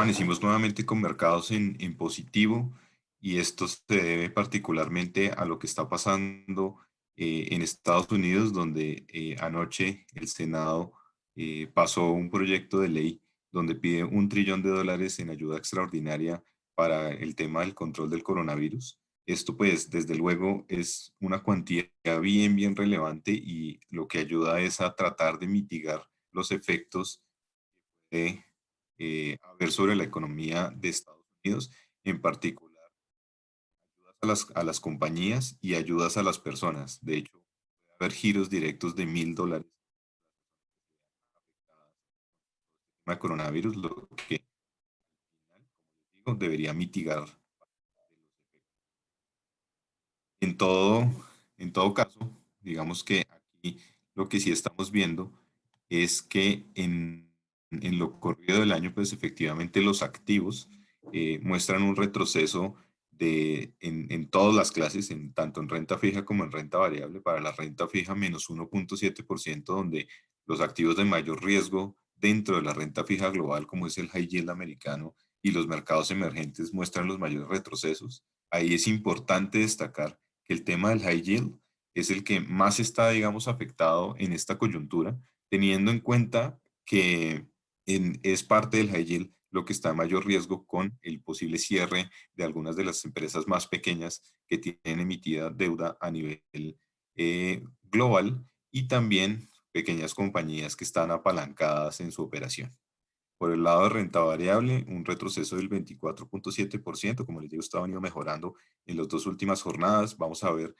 Amanecimos nuevamente con mercados en positivo y esto se debe particularmente a lo que está pasando en Estados Unidos, donde anoche el Senado pasó un proyecto de ley donde pide $1 trillón en ayuda extraordinaria para el tema del control del coronavirus. Esto pues desde luego es una cuantía bien relevante y lo que ayuda es a tratar de mitigar los efectos de haber sobre la economía de Estados Unidos, en particular a las compañías y ayudas a las personas. De hecho, puede haber giros directos de $1.000 con el coronavirus, lo que digo, debería mitigar. En todo, en todo caso, digamos que aquí lo que sí estamos viendo es que en lo corrido del año, pues efectivamente los activos muestran un retroceso en todas las clases, tanto en renta fija como en renta variable. Para la renta fija, menos 1,7%, donde los activos de mayor riesgo dentro de la renta fija global, como es el high yield americano y los mercados emergentes, muestran los mayores retrocesos. Ahí es importante destacar que el tema del high yield es el que más está, digamos, afectado en esta coyuntura, teniendo en cuenta que es parte del high yield lo que está en mayor riesgo con el posible cierre de algunas de las empresas más pequeñas que tienen emitida deuda a nivel global y también pequeñas compañías que están apalancadas en su operación. Por el lado de renta variable, un retroceso del 24,7%, como les digo, está venido mejorando en las dos últimas jornadas. Vamos a ver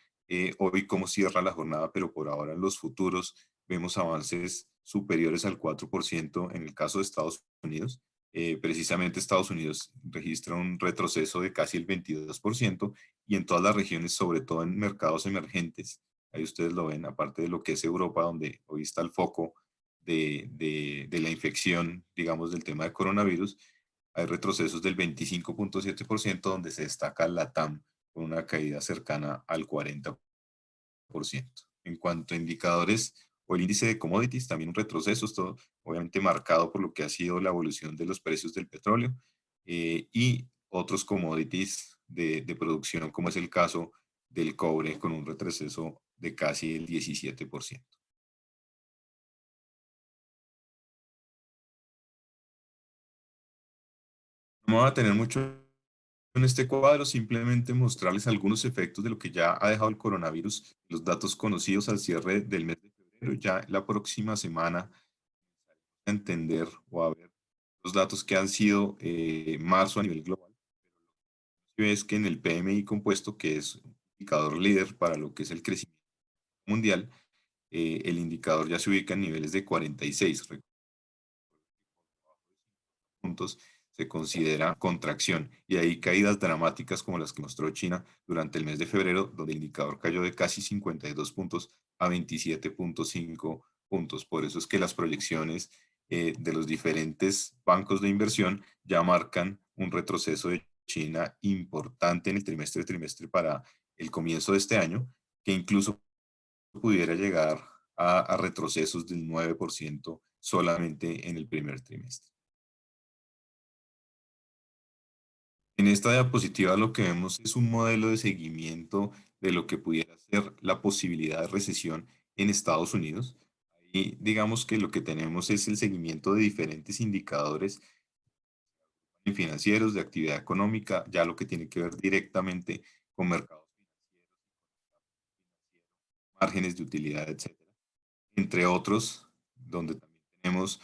hoy cómo cierra la jornada, pero por ahora en los futuros vemos avances superiores al 4% en el caso de Estados Unidos. Precisamente Estados Unidos registra un retroceso de casi el 22% y en todas las regiones, sobre todo en mercados emergentes, ahí ustedes lo ven, aparte de lo que es Europa, donde hoy está el foco de la infección, digamos, del tema de coronavirus, hay retrocesos del 25,7%, donde se destaca la TAM con una caída cercana al 40%. En cuanto a indicadores o el índice de commodities, también un retroceso, esto obviamente marcado por lo que ha sido la evolución de los precios del petróleo y otros commodities de producción, como es el caso del cobre, con un retroceso de casi el 17%. No va a tener mucho en este cuadro, simplemente mostrarles algunos efectos de lo que ya ha dejado el coronavirus, los datos conocidos al cierre del mes de febrero. Ya la próxima semana a entender o a ver los datos que han sido marzo a nivel global. Es que en el PMI compuesto, que es un indicador líder para lo que es el crecimiento mundial, el indicador ya se ubica en niveles de 46 puntos, se considera contracción y hay caídas dramáticas como las que mostró China durante el mes de febrero, donde el indicador cayó de casi 52 puntos a 27,5 puntos. Por eso es que las proyecciones de los diferentes bancos de inversión ya marcan un retroceso de China importante en el trimestre para el comienzo de este año, que incluso pudiera llegar a retrocesos del 9% solamente en el primer trimestre. En esta diapositiva lo que vemos es un modelo de seguimiento de lo que pudiera ser la posibilidad de recesión en Estados Unidos. Y digamos que lo que tenemos es el seguimiento de diferentes indicadores financieros, de actividad económica, ya lo que tiene que ver directamente con mercados financieros, márgenes de utilidad, etcétera, entre otros, donde también tenemos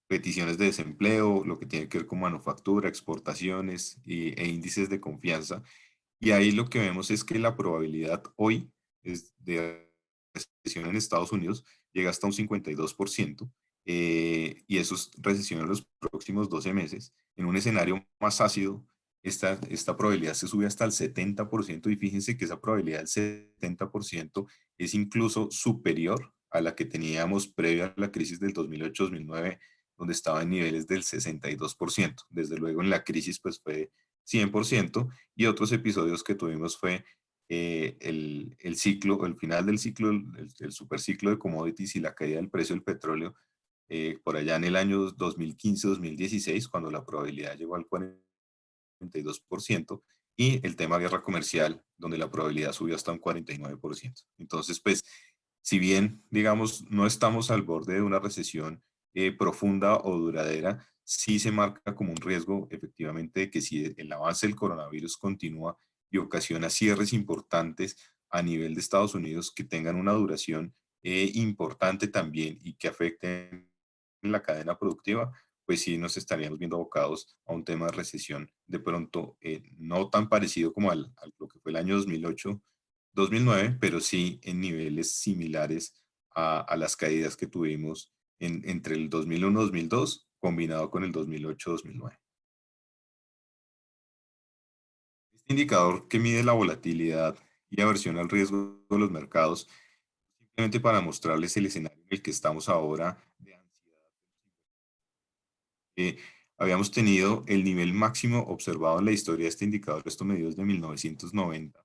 peticiones de desempleo, lo que tiene que ver con manufactura, exportaciones e índices de confianza. Y ahí lo que vemos es que la probabilidad hoy es de recesión en Estados Unidos llega hasta un 52%, y eso es recesión en los próximos 12 meses. En un escenario más ácido, esta probabilidad se sube hasta el 70% y fíjense que esa probabilidad del 70% es incluso superior a la que teníamos previa a la crisis del 2008-2009, donde estaba en niveles del 62%. Desde luego en la crisis pues fue 100%, y otros episodios que tuvimos fue el ciclo, el final del ciclo, el superciclo de commodities y la caída del precio del petróleo, por allá en el año 2015-2016, cuando la probabilidad llegó al 42%, y el tema guerra comercial, donde la probabilidad subió hasta un 49%. Entonces, pues, si bien, digamos, no estamos al borde de una recesión profunda o duradera, sí se marca como un riesgo, efectivamente, de que si el avance del coronavirus continúa y ocasiona cierres importantes a nivel de Estados Unidos que tengan una duración importante también y que afecten la cadena productiva, pues sí nos estaríamos viendo abocados a un tema de recesión de pronto no tan parecido como a lo que fue el año 2008, 2009, pero sí en niveles similares a las caídas que tuvimos entre el 2001-2002 combinado con el 2008-2009. Este indicador que mide la volatilidad y aversión al riesgo de los mercados, simplemente para mostrarles el escenario en el que estamos ahora de ansiedad. Eh, Habíamos tenido el nivel máximo observado en la historia de este indicador, esto medido desde 1990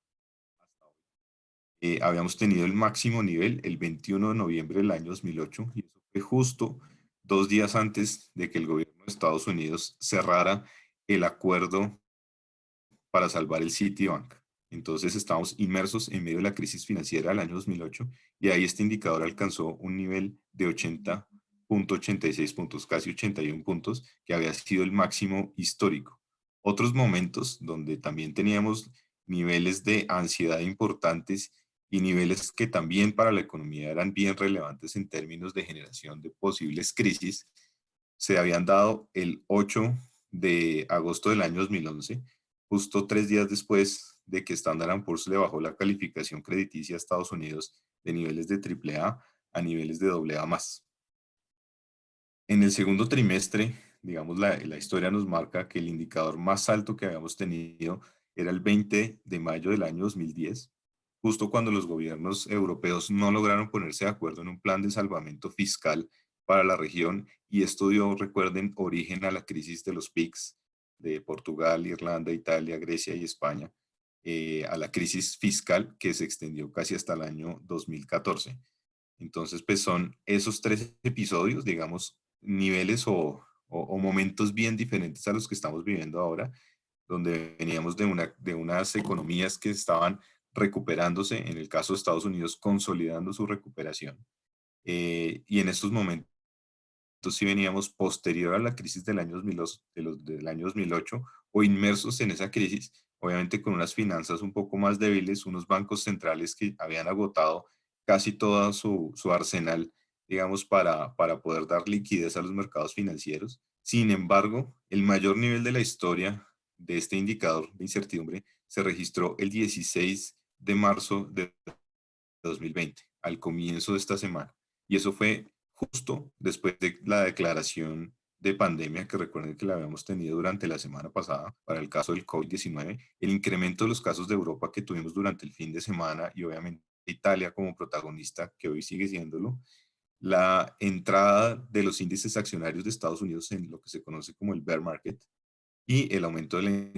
hasta hoy. Habíamos tenido el máximo nivel el 21 de noviembre del año 2008 y eso fue justo 2 días antes de que el gobierno de Estados Unidos cerrara el acuerdo para salvar el Citibank. Entonces estábamos inmersos en medio de la crisis financiera del año 2008 y ahí este indicador alcanzó un nivel de 80,86 puntos, casi 81 puntos, que había sido el máximo histórico. Otros momentos donde también teníamos niveles de ansiedad importantes y niveles que también para la economía eran bien relevantes en términos de generación de posibles crisis, se habían dado el 8 de agosto del año 2011, justo 3 días después de que Standard Poor's le bajó la calificación crediticia a Estados Unidos de niveles de AAA a niveles de AA más. En el segundo trimestre, digamos, la historia nos marca que el indicador más alto que habíamos tenido era el 20 de mayo del año 2010, justo cuando los gobiernos europeos no lograron ponerse de acuerdo en un plan de salvamento fiscal para la región y esto dio, recuerden, origen a la crisis de los PIGS de Portugal, Irlanda, Italia, Grecia y España, a la crisis fiscal que se extendió casi hasta el año 2014. Entonces, pues son esos tres episodios, digamos, niveles o momentos bien diferentes a los que estamos viviendo ahora, donde veníamos de unas economías que estaban recuperándose, en el caso de Estados Unidos, consolidando su recuperación. Y en estos momentos sí veníamos posterior a la crisis del año 2002, del año 2008 o inmersos en esa crisis, obviamente con unas finanzas un poco más débiles, unos bancos centrales que habían agotado casi todo su arsenal, digamos, para poder dar liquidez a los mercados financieros. Sin embargo, el mayor nivel de la historia de este indicador de incertidumbre se registró el 16 de marzo de 2020, al comienzo de esta semana. Y eso fue justo después de la declaración de pandemia que recuerden que la habíamos tenido durante la semana pasada para el caso del COVID-19, el incremento de los casos de Europa que tuvimos durante el fin de semana y obviamente Italia como protagonista, que hoy sigue siéndolo, la entrada de los índices accionarios de Estados Unidos en lo que se conoce como el bear market y el aumento de la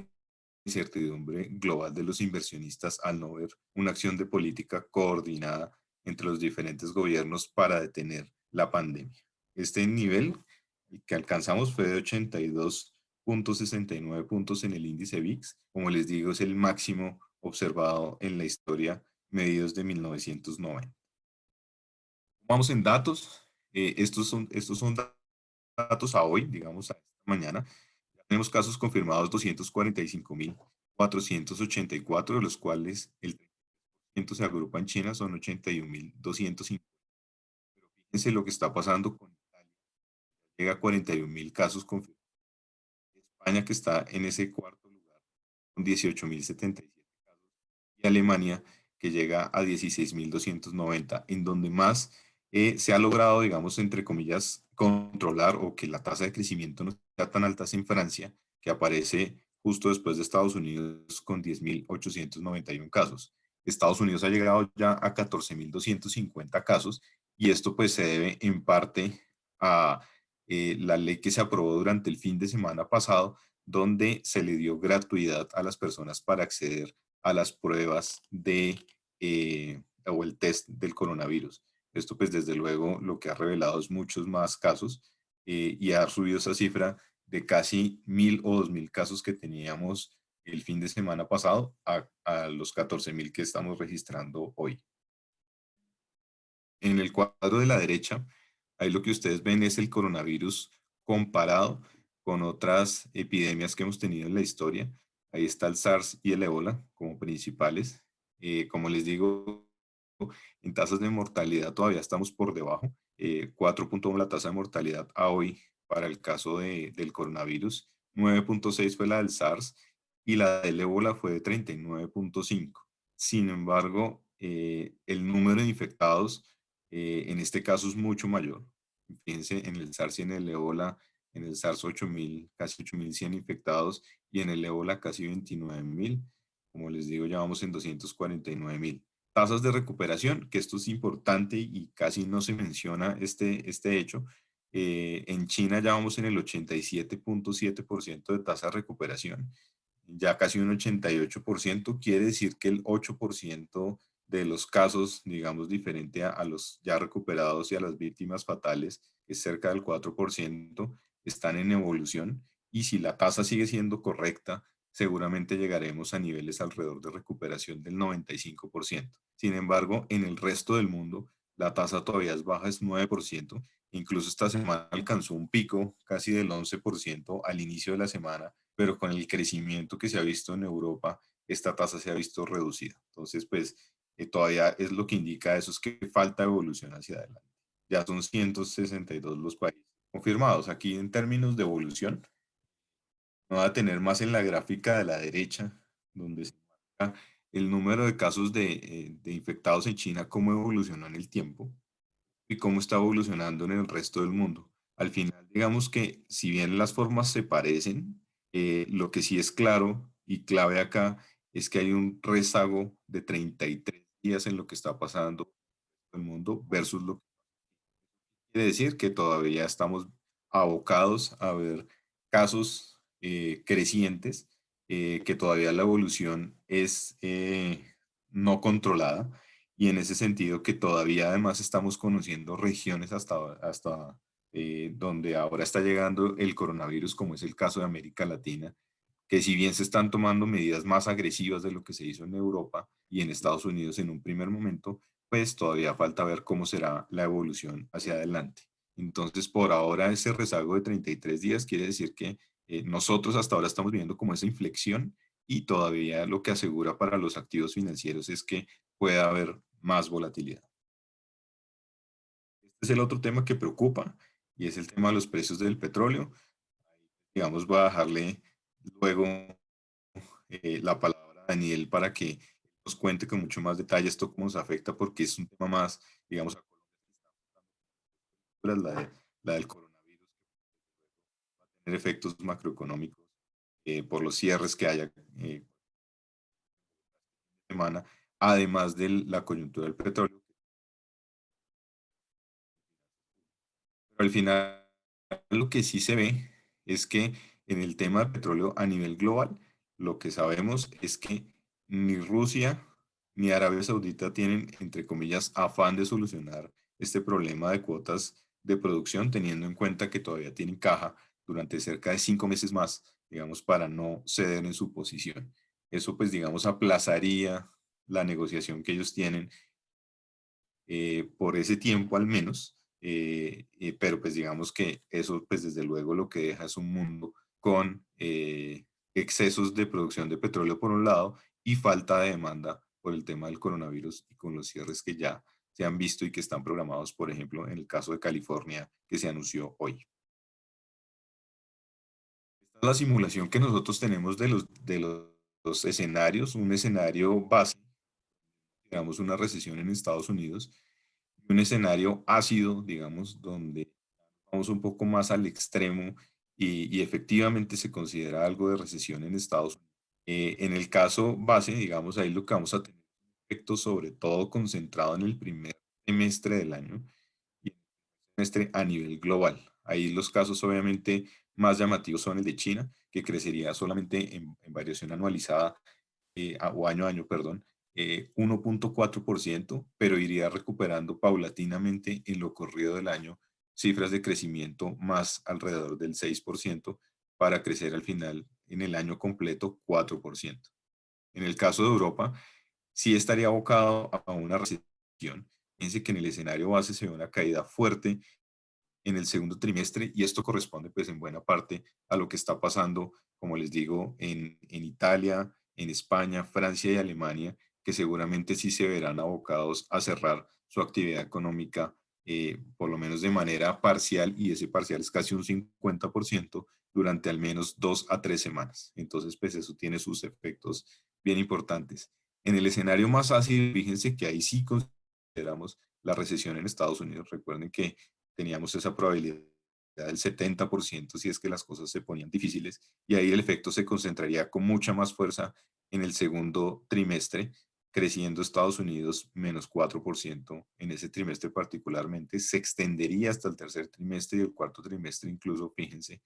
incertidumbre global de los inversionistas al no ver una acción de política coordinada entre los diferentes gobiernos para detener la pandemia. Este nivel que alcanzamos fue de 82,69 puntos en el índice VIX. Como les digo, es el máximo observado en la historia, medidos de 1990. Vamos en datos. Estos son datos a hoy, digamos, a esta mañana. Tenemos casos confirmados 245,484, de los cuales el 30% se agrupa en China, son 81,250. Pero fíjense lo que está pasando con Italia, llega a 41,000 casos confirmados. España, que está en ese cuarto lugar, con 18,077 casos. Y Alemania, que llega a 16,290, en donde más se ha logrado, digamos, entre comillas, controlar o que la tasa de crecimiento no sea tan alta es en Francia, que aparece justo después de Estados Unidos con 10,891 casos. Estados Unidos ha llegado ya a 14,250 casos y esto pues se debe en parte a la ley que se aprobó durante el fin de semana pasado, donde se le dio gratuidad a las personas para acceder a las pruebas o el test del coronavirus. Esto pues desde luego lo que ha revelado es muchos más casos y ha subido esa cifra de casi 1.000 o 2.000 casos que teníamos el fin de semana pasado a los 14.000 que estamos registrando hoy. En el cuadro de la derecha, ahí lo que ustedes ven es el coronavirus comparado con otras epidemias que hemos tenido en la historia. Ahí está el SARS y el ébola como principales. Como les digo, en tasas de mortalidad todavía estamos por debajo. 4.1 la tasa de mortalidad a hoy para el caso del coronavirus. 9.6 fue la del SARS y la del ébola fue de 39.5. Sin embargo, el número de infectados en este caso es mucho mayor. Fíjense, en el SARS y en el ébola, en el SARS 8.000, casi 8.100 infectados y en el ébola casi 29.000. Como les digo, ya vamos en 249.000. Tasas de recuperación, que esto es importante y casi no se menciona este hecho. En China ya vamos en el 87.7% de tasa de recuperación, ya casi un 88%, quiere decir que el 8% de los casos, digamos, diferente a los ya recuperados y a las víctimas fatales, que es cerca del 4%, están en evolución y si la tasa sigue siendo correcta, seguramente llegaremos a niveles alrededor de recuperación del 95%. Sin embargo, en el resto del mundo, la tasa todavía es baja, es 9%. Incluso esta semana alcanzó un pico casi del 11% al inicio de la semana, pero con el crecimiento que se ha visto en Europa, esta tasa se ha visto reducida. Entonces, pues todavía es lo que indica eso, es que falta evolución hacia adelante. Ya son 162 los países confirmados. Aquí en términos de evolución, no va a tener más en la gráfica de la derecha, donde se marca el número de casos de infectados en China, cómo evolucionó en el tiempo y cómo está evolucionando en el resto del mundo. Al final, digamos que si bien las formas se parecen, lo que sí es claro y clave acá es que hay un rezago de 33 días en lo que está pasando en el mundo versus lo que quiere decir que todavía estamos abocados a ver casos crecientes, que todavía la evolución es no controlada y en ese sentido que todavía además estamos conociendo regiones hasta donde ahora está llegando el coronavirus, como es el caso de América Latina, que si bien se están tomando medidas más agresivas de lo que se hizo en Europa y en Estados Unidos en un primer momento, pues todavía falta ver cómo será la evolución hacia adelante. Entonces, por ahora, ese rezago de 33 días quiere decir que nosotros hasta ahora estamos viendo como esa inflexión y todavía lo que asegura para los activos financieros es que pueda haber más volatilidad. Este es el otro tema que preocupa y es el tema de los precios del petróleo. Digamos, voy a dejarle luego la palabra a Daniel para que nos cuente con mucho más detalle esto cómo nos afecta, porque es un tema más, digamos, a Colombia, la del coronavirus, que va a tener efectos macroeconómicos por los cierres que haya semana, además de la coyuntura del petróleo. Pero al final, lo que sí se ve es que en el tema del petróleo a nivel global, lo que sabemos es que ni Rusia ni Arabia Saudita tienen, entre comillas, afán de solucionar este problema de cuotas de producción, teniendo en cuenta que todavía tienen caja durante cerca de 5 meses más, digamos, para no ceder en su posición. Eso, pues, digamos, aplazaría la negociación que ellos tienen por ese tiempo al menos, pero pues digamos que eso pues desde luego lo que deja es un mundo con excesos de producción de petróleo por un lado y falta de demanda por el tema del coronavirus y con los cierres que ya se han visto y que están programados, por ejemplo, en el caso de California que se anunció hoy. Esta es la simulación que nosotros tenemos los escenarios, un escenario base, digamos una recesión en Estados Unidos, un escenario ácido, digamos, donde vamos un poco más al extremo y efectivamente se considera algo de recesión en Estados Unidos. En el caso base, digamos, ahí lo que vamos a tener es un efecto sobre todo concentrado en el primer semestre del año y en el semestre a nivel global. Ahí los casos obviamente más llamativos son el de China, que crecería solamente en variación anualizada o año a año, perdón, 1.4%, pero iría recuperando paulatinamente en lo corrido del año cifras de crecimiento más alrededor del 6% para crecer al final en el año completo 4%. En el caso de Europa, sí estaría abocado a una recesión. Fíjense que en el escenario base se ve una caída fuerte en el segundo trimestre y esto corresponde pues en buena parte a lo que está pasando, como les digo, en Italia, en España, Francia y Alemania, que seguramente sí se verán abocados a cerrar su actividad económica, por lo menos de manera parcial, y ese parcial es casi un 50% durante al menos 2 a 3 semanas. Entonces, pues eso tiene sus efectos bien importantes. En el escenario más ácido, fíjense que ahí sí consideramos la recesión en Estados Unidos. Recuerden que teníamos esa probabilidad del 70% si es que las cosas se ponían difíciles, y ahí el efecto se concentraría con mucha más fuerza en el segundo trimestre, creciendo Estados Unidos -4% en ese trimestre particularmente, se extendería hasta el tercer trimestre y el cuarto trimestre incluso, fíjense,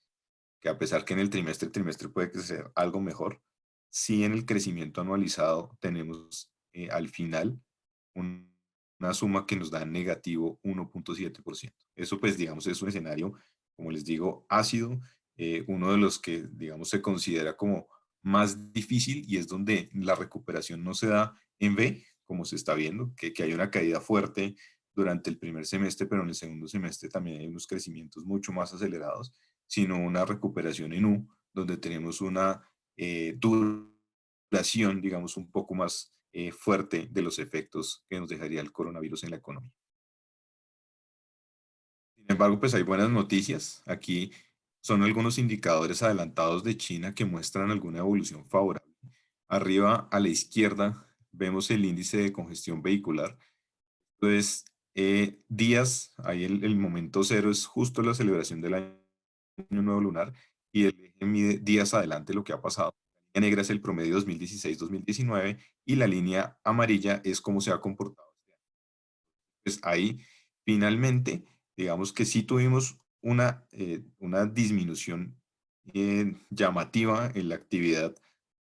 que a pesar que en el trimestre puede crecer algo mejor, sí en el crecimiento anualizado tenemos al final un- una suma que nos da negativo 1.7%. Eso pues digamos es un escenario, como les digo, ácido, uno de los que digamos se considera como más difícil y es donde la recuperación no se da en V, como se está viendo, que hay una caída fuerte durante el primer semestre, pero en el segundo semestre también hay unos crecimientos mucho más acelerados, sino una recuperación en U, donde tenemos una duración, digamos, un poco más fuerte de los efectos que nos dejaría el coronavirus en la economía. Sin embargo, pues hay buenas noticias. Aquí son algunos indicadores adelantados de China que muestran alguna evolución favorable. Arriba a la izquierda vemos el índice de congestión vehicular. Entonces, días, ahí el momento cero es justo la celebración del año nuevo lunar y el eje mide días adelante lo que ha pasado. La línea negra es el promedio 2016-2019 y la línea amarilla es cómo se ha comportado este año. Pues ahí finalmente, digamos que sí tuvimos una disminución llamativa en la actividad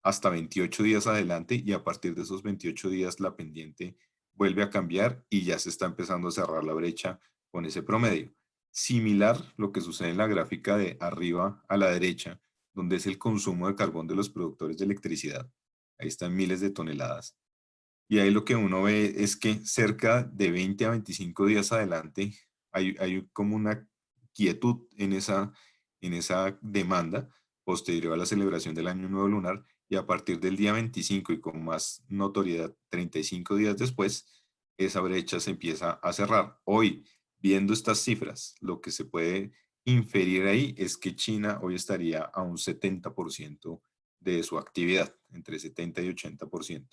hasta 28 días adelante y a partir de esos 28 días la pendiente vuelve a cambiar y ya se está empezando a cerrar la brecha con ese promedio. Similar lo que sucede en la gráfica de arriba a la derecha, donde es el consumo de carbón de los productores de electricidad. Ahí están miles de toneladas. Y ahí lo que uno ve es que cerca de 20 a 25 días adelante hay como una quietud en esa demanda posterior a la celebración del Año Nuevo Lunar y a partir del día 25 y con más notoriedad 35 días después, esa brecha se empieza a cerrar. Hoy, viendo estas cifras, lo que se puede inferir ahí es que China hoy estaría a un 70% de su actividad, entre 70 y 80%.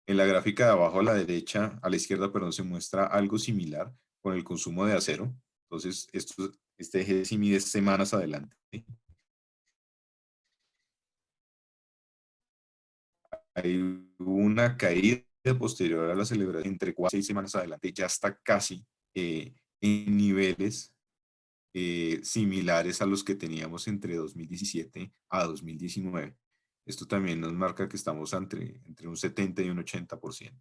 En la gráfica de abajo a la derecha, a la izquierda, perdón, se muestra algo similar con el consumo de acero. Entonces, este eje sí mide semanas adelante. Hay una caída posterior a la celebración entre 4 y 6 semanas adelante, ya está casi en niveles similares a los que teníamos entre 2017 a 2019. Esto también nos marca que estamos entre un 70 y un 80%.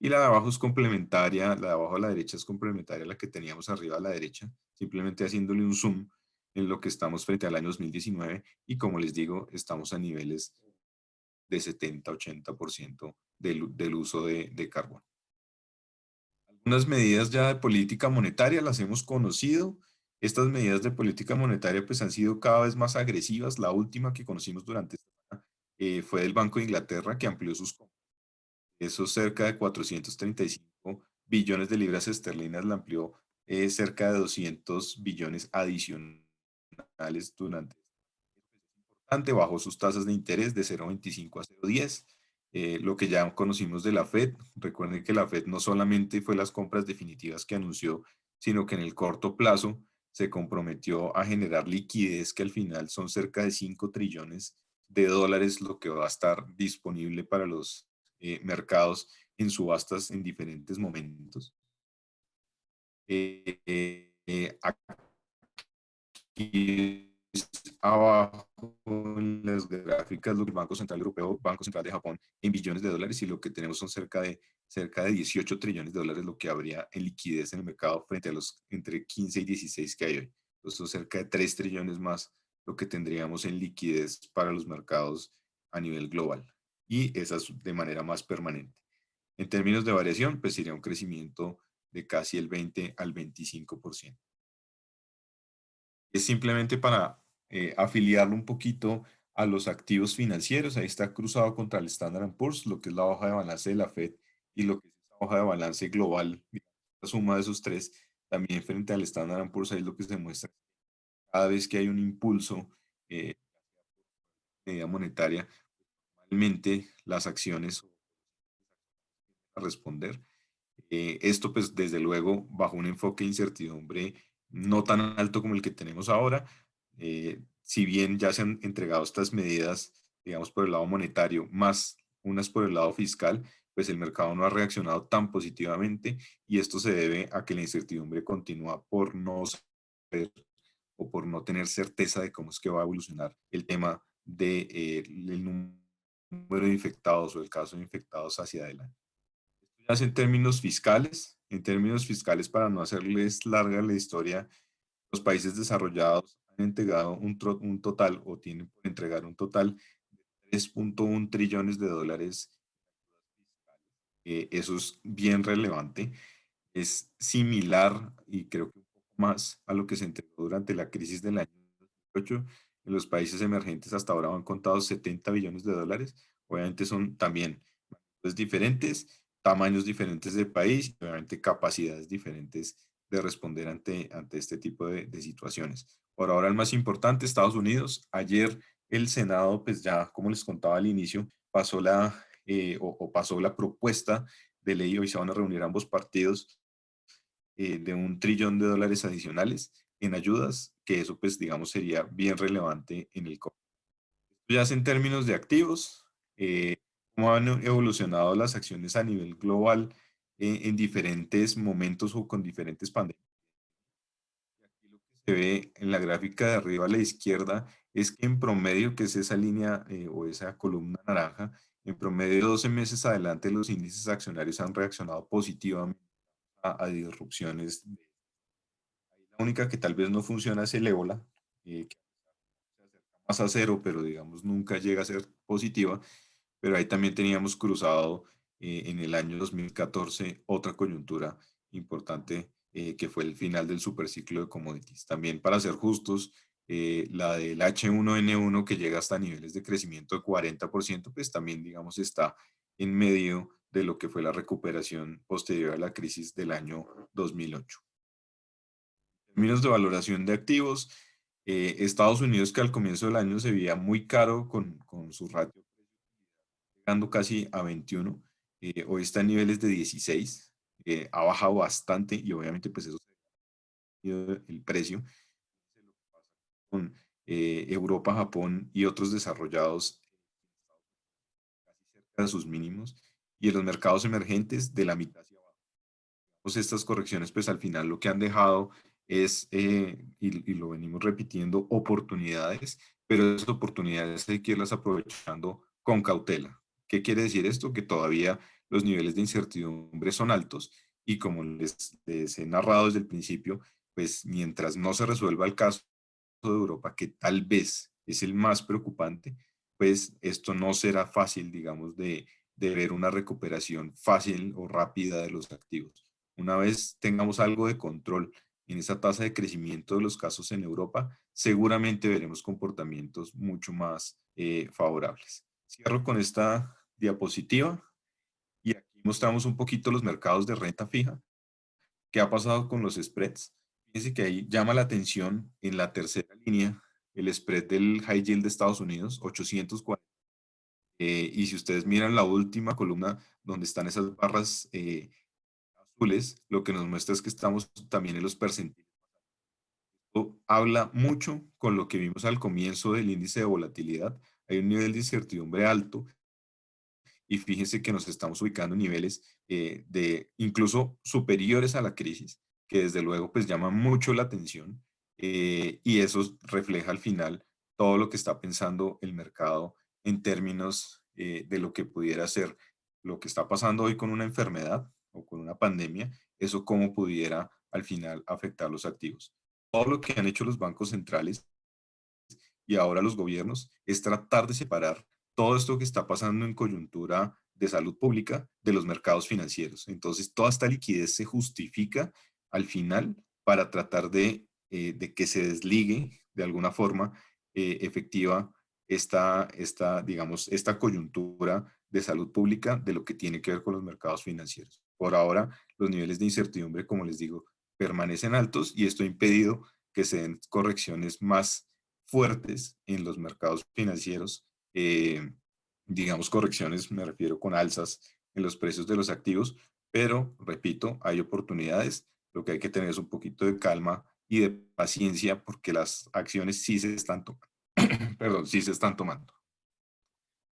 Y la de abajo es complementaria, la de abajo a la derecha es complementaria a la que teníamos arriba a la derecha, simplemente haciéndole un zoom en lo que estamos frente al año 2019 y como les digo, estamos a niveles de 70-80% del uso de carbón. Algunas medidas ya de política monetaria las hemos conocido. Estas medidas de política monetaria pues han sido cada vez más agresivas. La última que conocimos durante esta semana fue del Banco de Inglaterra que amplió sus compras. Esos cerca de 435 billones de libras esterlinas la amplió cerca de 200 billones adicionales durante ante bajó sus tasas de interés de 0,25 a 0,10. Lo que ya conocimos de la Fed, recuerden que la Fed no solamente fue las compras definitivas que anunció, sino que en el corto plazo se comprometió a generar liquidez que al final son cerca de 5 trillones de dólares lo que va a estar disponible para los mercados en subastas en diferentes momentos. Aquí abajo en las gráficas gráfica es lo que el Banco Central Europeo, Banco Central de Japón, en billones de dólares, y lo que tenemos son cerca de 18 trillones de dólares lo que habría en liquidez en el mercado frente a los entre 15 y 16 que hay hoy. Entonces son cerca de 3 trillones más lo que tendríamos en liquidez para los mercados a nivel global, y esa es de manera más permanente. En términos de variación, pues sería un crecimiento de casi el 20 al 25%. Es simplemente para afiliarlo un poquito a los activos financieros. Ahí está cruzado contra el Standard Poor's, lo que es la hoja de balance de la Fed y lo que es esa hoja de balance global, la suma de esos tres. También frente al Standard Poor's, ahí es lo que se muestra cada vez que hay un impulso de medida monetaria, realmente las acciones a responder. Esto pues desde luego bajo un enfoque de incertidumbre no tan alto como el que tenemos ahora. Si bien ya se han entregado estas medidas, digamos, por el lado monetario, más unas por el lado fiscal, pues el mercado no ha reaccionado tan positivamente, y esto se debe a que la incertidumbre continúa por no saber o por no tener certeza de cómo es que va a evolucionar el tema del número de infectados o el caso de infectados hacia adelante. Ya es en términos fiscales, para no hacerles larga la historia, los países desarrollados han entregado un total, o tienen por entregar un total de 3.1 trillones de dólares. Eso es bien relevante. Es similar, y creo que un poco más, a lo que se entregó durante la crisis del año 2008. En los países emergentes hasta ahora han contado 70 billones de dólares. Obviamente son también diferentes, tamaños diferentes de país, y obviamente capacidades diferentes de responder ante este tipo de situaciones. Por ahora el más importante, Estados Unidos. Ayer el Senado, pues ya como les contaba al inicio, pasó pasó la propuesta de ley. Hoy se van a reunir ambos partidos, de $1 trillón adicionales en ayudas, que eso pues digamos sería bien relevante en el corto. Ya es en términos de activos, cómo han evolucionado las acciones a nivel global en diferentes momentos o con diferentes pandemias. Aquí lo que se ve en la gráfica de arriba a la izquierda es que en promedio, que es esa línea o esa columna naranja, en promedio de 12 meses adelante los índices accionarios han reaccionado positivamente a disrupciones. La única que tal vez no funciona es el ébola, que se acerca más a cero, pero digamos nunca llega a ser positiva. Pero ahí también teníamos cruzado en el año 2014 otra coyuntura importante, que fue el final del superciclo de commodities. También, para ser justos, la del H1N1, que llega hasta niveles de crecimiento de 40%, pues también, digamos, está en medio de lo que fue la recuperación posterior a la crisis del año 2008. En términos de valoración de activos, Estados Unidos, que al comienzo del año se veía muy caro con su ratio llegando casi a 21, hoy está en niveles de 16, ha bajado bastante, y obviamente pues eso ha ido el precio. Con Europa, Japón y otros desarrollados casi cerca de sus mínimos, y en los mercados emergentes de la mitad hacia abajo. Pues estas correcciones pues al final lo que han dejado es, y lo venimos repitiendo, oportunidades, pero esas oportunidades hay que irlas aprovechando con cautela. ¿Qué quiere decir esto? Que todavía los niveles de incertidumbre son altos, y como les he narrado desde el principio, pues mientras no se resuelva el caso de Europa, que tal vez es el más preocupante, pues esto no será fácil, digamos, de ver una recuperación fácil o rápida de los activos. Una vez tengamos algo de control en esa tasa de crecimiento de los casos en Europa, seguramente veremos comportamientos mucho más favorables. Cierro con esta diapositiva, y aquí mostramos un poquito los mercados de renta fija. ¿Qué ha pasado con los spreads? Fíjense que ahí llama la atención en la tercera línea el spread del high yield de Estados Unidos, 840. Y si ustedes miran la última columna donde están esas barras azules, lo que nos muestra es que estamos también en los percentiles. Esto habla mucho con lo que vimos al comienzo del índice de volatilidad. Hay un nivel de incertidumbre alto, y fíjense que nos estamos ubicando en niveles de incluso superiores a la crisis, que desde luego pues llama mucho la atención, y eso refleja al final todo lo que está pensando el mercado en términos de lo que pudiera ser lo que está pasando hoy con una enfermedad o con una pandemia, eso cómo pudiera al final afectar los activos. Todo lo que han hecho los bancos centrales y ahora los gobiernos es tratar de separar todo esto que está pasando en coyuntura de salud pública de los mercados financieros. Entonces, toda esta liquidez se justifica al final para tratar de que se desligue de alguna forma efectiva digamos, esta coyuntura de salud pública de lo que tiene que ver con los mercados financieros. Por ahora, los niveles de incertidumbre, como les digo, permanecen altos y esto ha impedido que se den correcciones más fuertes en los mercados financieros, digamos correcciones, me refiero con alzas en los precios de los activos, pero repito, hay oportunidades, lo que hay que tener es un poquito de calma y de paciencia porque las acciones sí se están tomando, perdón, sí se están tomando.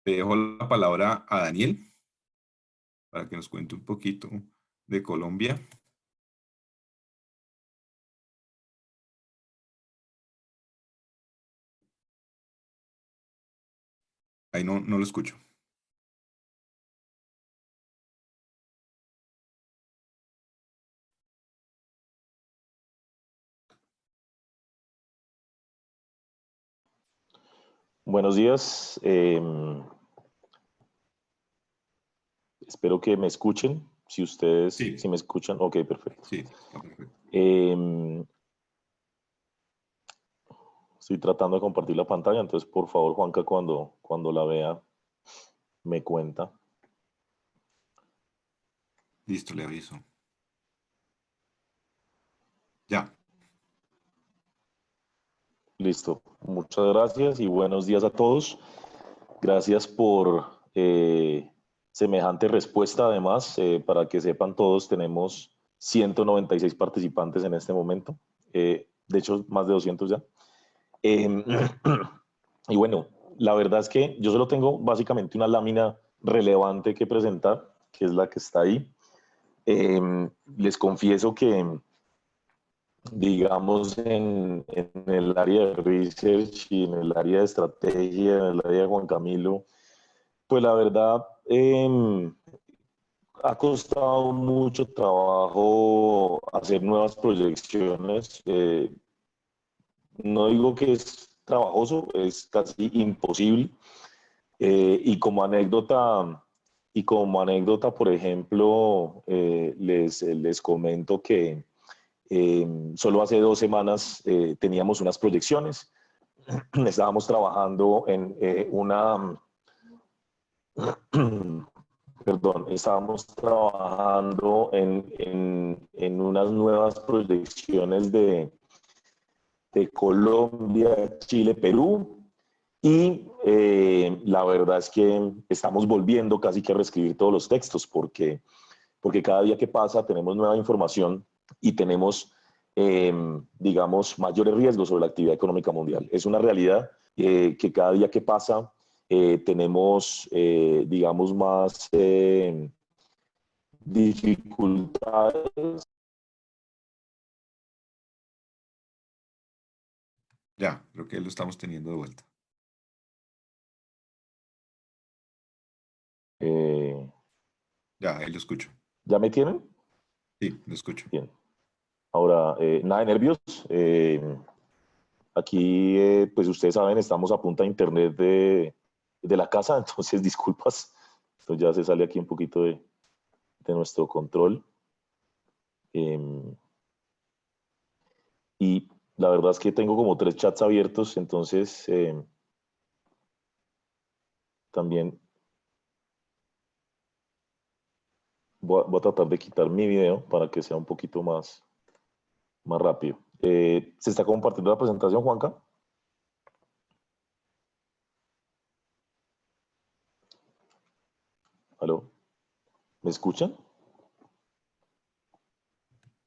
Te dejo la palabra a Daniel para que nos cuente un poquito de Colombia. Ahí no lo escucho. Buenos días. Espero que me escuchen. Si ustedes, si Sí, me escuchan, ok, perfecto. sí, está perfecto. Em, Estoy tratando de compartir la pantalla, entonces por favor, Juanca, cuando la vea, me cuenta. Listo, le aviso. Ya. Listo. Muchas gracias y buenos días a todos. Gracias por semejante respuesta. Además, para que sepan todos, tenemos 196 participantes en este momento. De hecho, más de 200 ya. Em, y bueno, la verdad es que yo solo tengo básicamente una lámina relevante que presentar, que es la que está ahí. Les confieso que, digamos, en el área de research y en el área de estrategia, en el área de Juan Camilo, pues la verdad ha costado mucho trabajo hacer nuevas proyecciones. No digo que es trabajoso, es casi imposible. Y como anécdota, por ejemplo, les comento que solo hace 2 semanas teníamos unas proyecciones. Estábamos trabajando en perdón, estábamos trabajando en unas nuevas proyecciones de Colombia, Chile, Perú. Y la verdad es que estamos volviendo casi que a reescribir todos los textos porque cada día que pasa tenemos nueva información y tenemos, digamos, mayores riesgos sobre la actividad económica mundial. Es una realidad que cada día que pasa tenemos, digamos, más dificultades. Ya, creo que lo estamos teniendo de vuelta. Eh, Ya, ahí lo escucho. ¿Ya me tienen? Sí, lo escucho. Bien. Ahora, nada de nervios. Aquí, pues ustedes saben, estamos a punta de internet de la casa, entonces disculpas. Esto ya se sale aquí un poquito de nuestro control. Y la verdad es que tengo como 3 chats abiertos, entonces también voy a tratar de quitar mi video para que sea un poquito más rápido. ¿Se está compartiendo la presentación, Juanca? ¿Aló? ¿Me escuchan?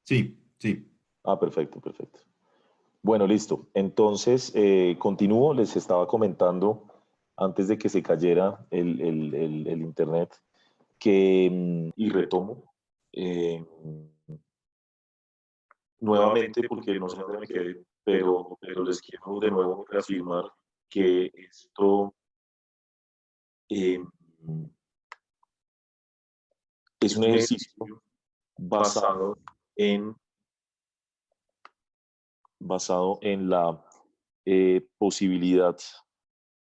Sí, sí. Ah, perfecto, perfecto. Bueno, listo. Entonces, continúo. Les estaba comentando antes de que se cayera el internet y retomo nuevamente porque no sé dónde me quedé, pero les quiero de nuevo reafirmar que esto Eh, es un ejercicio basado en, la posibilidad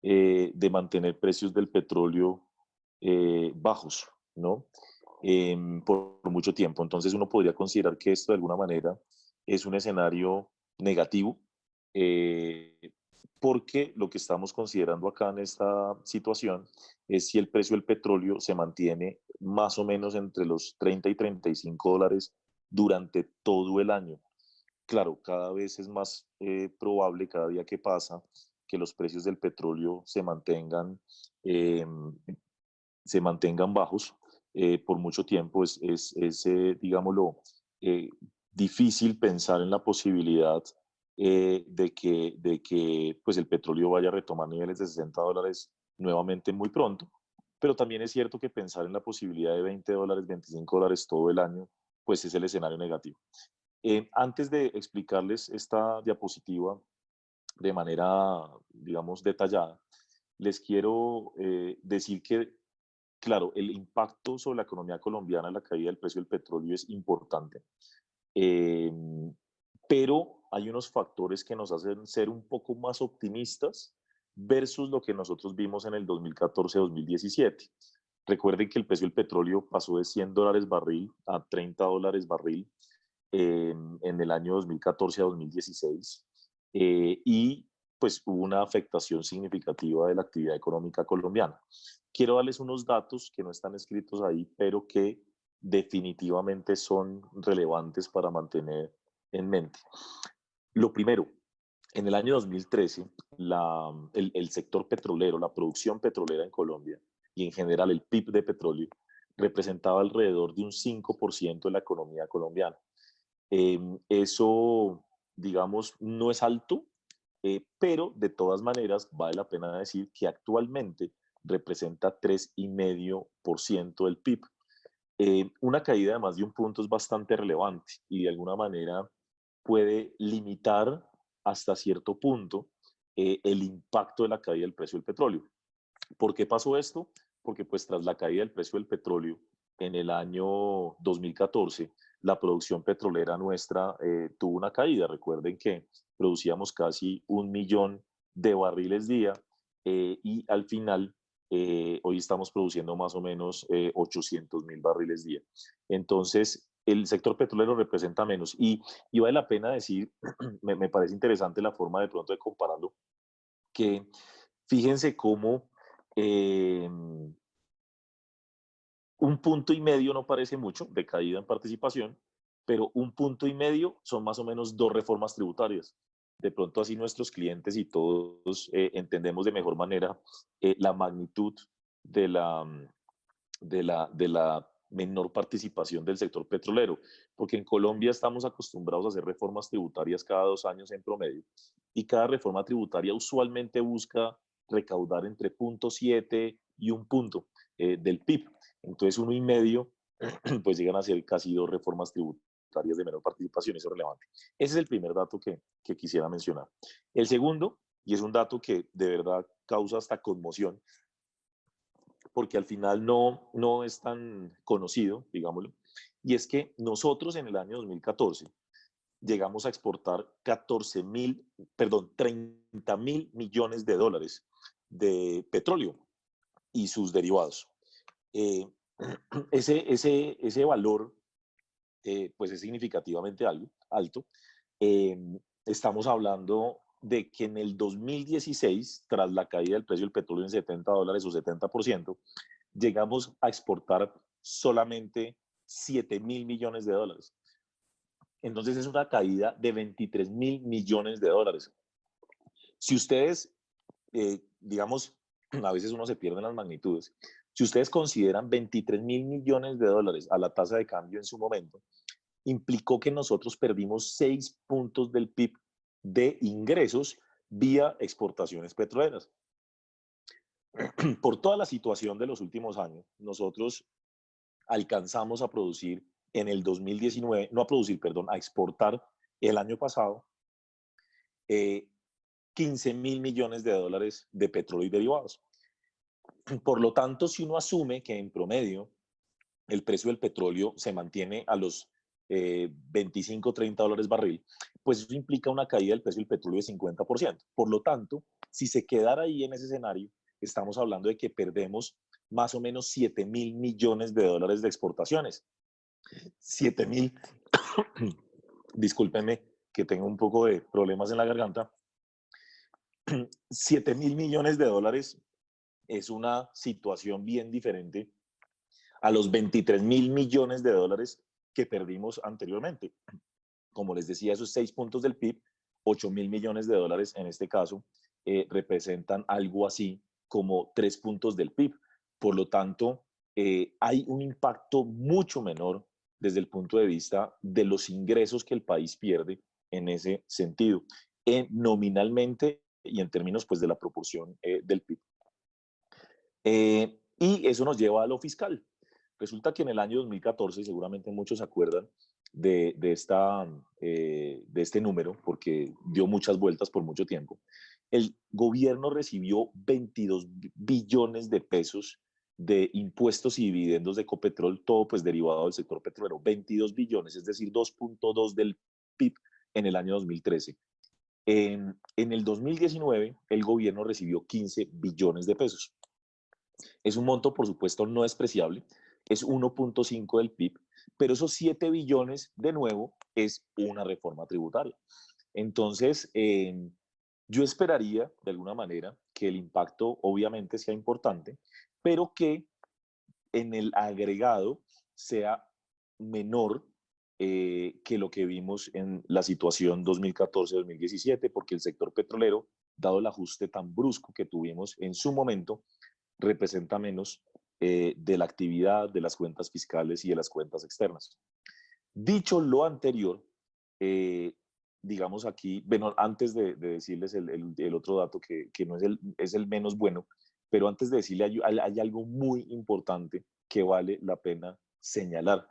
de mantener precios del petróleo bajos, ¿no? Por mucho tiempo. Entonces uno podría considerar que esto de alguna manera es un escenario negativo, eh, porque lo que estamos considerando acá en esta situación es si el precio del petróleo se mantiene más o menos entre los 30 y 35 dólares durante todo el año. Claro, cada vez es más probable, cada día que pasa, que los precios del petróleo eh, se mantengan bajos por mucho tiempo. Digámoslo, eh, difícil pensar en la posibilidad de que pues el petróleo vaya a retomar niveles de 60 dólares nuevamente muy pronto, pero también es cierto que pensar en la posibilidad de 20 dólares, 25 dólares todo el año, pues es el escenario negativo. Antes de explicarles esta diapositiva de manera, digamos, detallada, les quiero decir que, claro, el impacto sobre la economía colombiana, la caída del precio del petróleo es importante, eh, pero hay unos factores que nos hacen ser un poco más optimistas versus lo que nosotros vimos en el 2014-2017. Recuerden que el precio del petróleo pasó de 100 dólares barril a 30 dólares barril en el año 2014 a 2016, y pues hubo una afectación significativa de la actividad económica colombiana. Quiero darles unos datos que no están escritos ahí, pero que definitivamente son relevantes para mantener en mente. Lo primero, en el año 2013, el sector petrolero, la producción petrolera en Colombia y en general el PIB de petróleo representaba alrededor de un 5% de la economía colombiana. Eso, digamos, no es alto, pero de todas maneras vale la pena decir que actualmente representa 3,5% del PIB. Una caída de más de un punto es bastante relevante y de alguna manera puede limitar hasta cierto punto el impacto de la caída del precio del petróleo. ¿Por qué pasó esto? Porque pues tras la caída del precio del petróleo en el año 2014, la producción petrolera nuestra tuvo una caída. Recuerden que producíamos casi 1 millón de barriles día, y al final hoy estamos produciendo más o menos 800.000 barriles día. Entonces, el sector petrolero representa menos y vale la pena decir, me parece interesante la forma de pronto de compararlo, que fíjense cómo eh, 1,5 puntos no parece mucho de caída en participación, pero 1,5 puntos son más o menos 2 reformas tributarias. De pronto así nuestros clientes y todos entendemos de mejor manera la magnitud de la menor participación del sector petrolero, porque en Colombia estamos acostumbrados a hacer reformas tributarias cada 2 años en promedio, y cada reforma tributaria usualmente busca recaudar entre 0,7 y 1 punto del PIB. Entonces 1,5 pues llegan a ser casi 2 reformas tributarias de menor participación, eso es relevante. Ese es el primer dato que quisiera mencionar. El segundo, y es un dato que de verdad causa hasta conmoción, porque al final no es tan conocido, digámoslo, y es que nosotros en el año 2014 llegamos a exportar 30 mil millones de dólares de petróleo y sus derivados. Eh, ese valor pues es significativamente alto. Eh, Estamos hablando de que en el 2016, tras la caída del precio del petróleo en 70 dólares o 70%, llegamos a exportar solamente 7.000 millones de dólares. Entonces es una caída de 23.000 millones de dólares. Si ustedes, digamos, a veces uno se pierde en las magnitudes, si ustedes consideran 23.000 millones de dólares a la tasa de cambio en su momento, implicó que nosotros perdimos 6 puntos del PIB de ingresos vía exportaciones petroleras. Por toda la situación de los últimos años, nosotros alcanzamos a producir en el 2019, no a producir, perdón, a exportar el año pasado 15.000 millones de dólares de petróleo y derivados. Por lo tanto, si uno asume que en promedio el precio del petróleo se mantiene a los 25, $30 barril, pues eso implica una caída del precio del petróleo de 50%. Por lo tanto, si se quedara ahí en ese escenario, estamos hablando de que perdemos más o menos 7.000 millones de dólares de exportaciones. 7.000, discúlpenme que tengo un poco de problemas en la garganta, 7.000 millones de dólares es una situación bien diferente a los 23.000 millones de dólares que perdimos anteriormente. Como les decía, esos 6 puntos del PIB, 8.000 millones de dólares en este caso, representan algo así como 3 puntos del PIB. Por lo tanto, hay un impacto mucho menor desde el punto de vista de los ingresos que el país pierde en ese sentido, nominalmente y en términos pues, de la proporción del PIB. Y eso nos lleva a lo fiscal. Resulta que en el año 2014, y seguramente muchos se acuerdan de este número, porque dio muchas vueltas por mucho tiempo, el gobierno recibió 22 billones de pesos de impuestos y dividendos de Ecopetrol, todo pues derivado del sector petrolero, 22 billones, es decir, 2.2 del PIB en el año 2013. En el 2019, el gobierno recibió 15 billones de pesos. Es un monto, por supuesto, no despreciable, es 1.5 del PIB, pero esos 7 billones, de nuevo, es una reforma tributaria. Entonces, yo esperaría, de alguna manera, que el impacto obviamente sea importante, pero que en el agregado sea menor que lo que vimos en la situación 2014-2017, porque el sector petrolero, dado el ajuste tan brusco que tuvimos en su momento, representa menos de la actividad, de las cuentas fiscales y de las cuentas externas. Dicho lo anterior, digamos aquí, bueno, antes de decirles el otro dato que no es el menos bueno, pero antes de decirle hay algo muy importante que vale la pena señalar,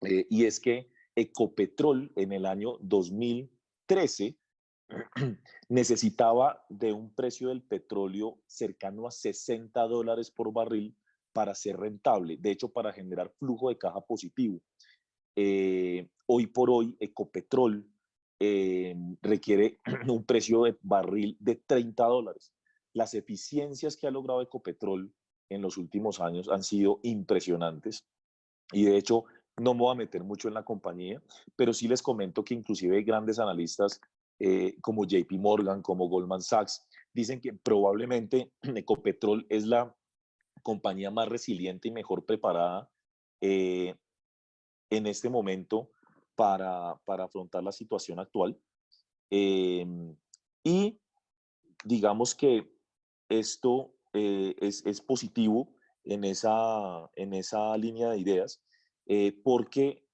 y es que Ecopetrol en el año 2013 necesitaba de un precio del petróleo cercano a $60 por barril para ser rentable, de hecho para generar flujo de caja positivo. Hoy por hoy Ecopetrol requiere un precio de barril de $30. Las eficiencias que ha logrado Ecopetrol en los últimos años han sido impresionantes y de hecho no me voy a meter mucho en la compañía, pero sí les comento que inclusive grandes analistas como JP Morgan, como Goldman Sachs, dicen que probablemente Ecopetrol es la compañía más resiliente y mejor preparada eh, en este momento para afrontar la situación actual. Eh, y digamos que esto es positivo en esa línea de ideas, porque,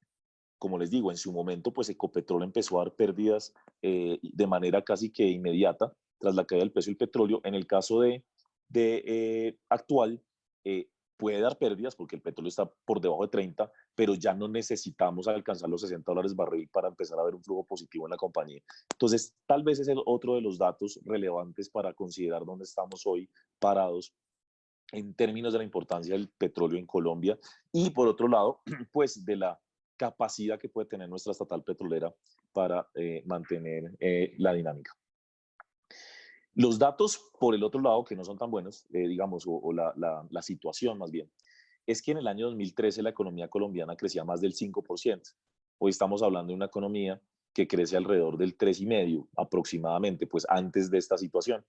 como les digo, en su momento, pues Ecopetrol empezó a dar pérdidas de manera casi que inmediata tras la caída del precio del petróleo. En el caso de actual, eh, puede dar pérdidas porque el petróleo está por debajo de 30, pero ya no necesitamos alcanzar los $60 barril para empezar a ver un flujo positivo en la compañía. Entonces, tal vez es el otro de los datos relevantes para considerar dónde estamos hoy parados en términos de la importancia del petróleo en Colombia y por otro lado, pues de la capacidad que puede tener nuestra estatal petrolera para mantener la dinámica. Los datos, por el otro lado, que no son tan buenos, digamos, o la situación más bien, es que en el año 2013 la economía colombiana crecía más del 5%. Hoy estamos hablando de una economía que crece alrededor del 3,5% aproximadamente, pues antes de esta situación.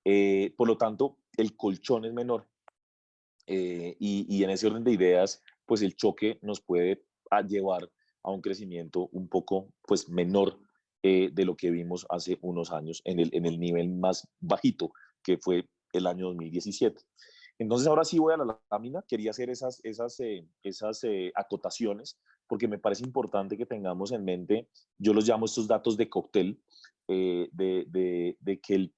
Por lo tanto, el colchón es menor. Y en ese orden de ideas, pues el choque nos puede llevar a un crecimiento un poco pues, menor de lo que vimos hace unos años en el nivel más bajito, que fue el año 2017. Entonces, ahora sí voy a la lámina. Quería hacer esas acotaciones porque me parece importante que tengamos en mente, yo los llamo estos datos de cóctel, de que el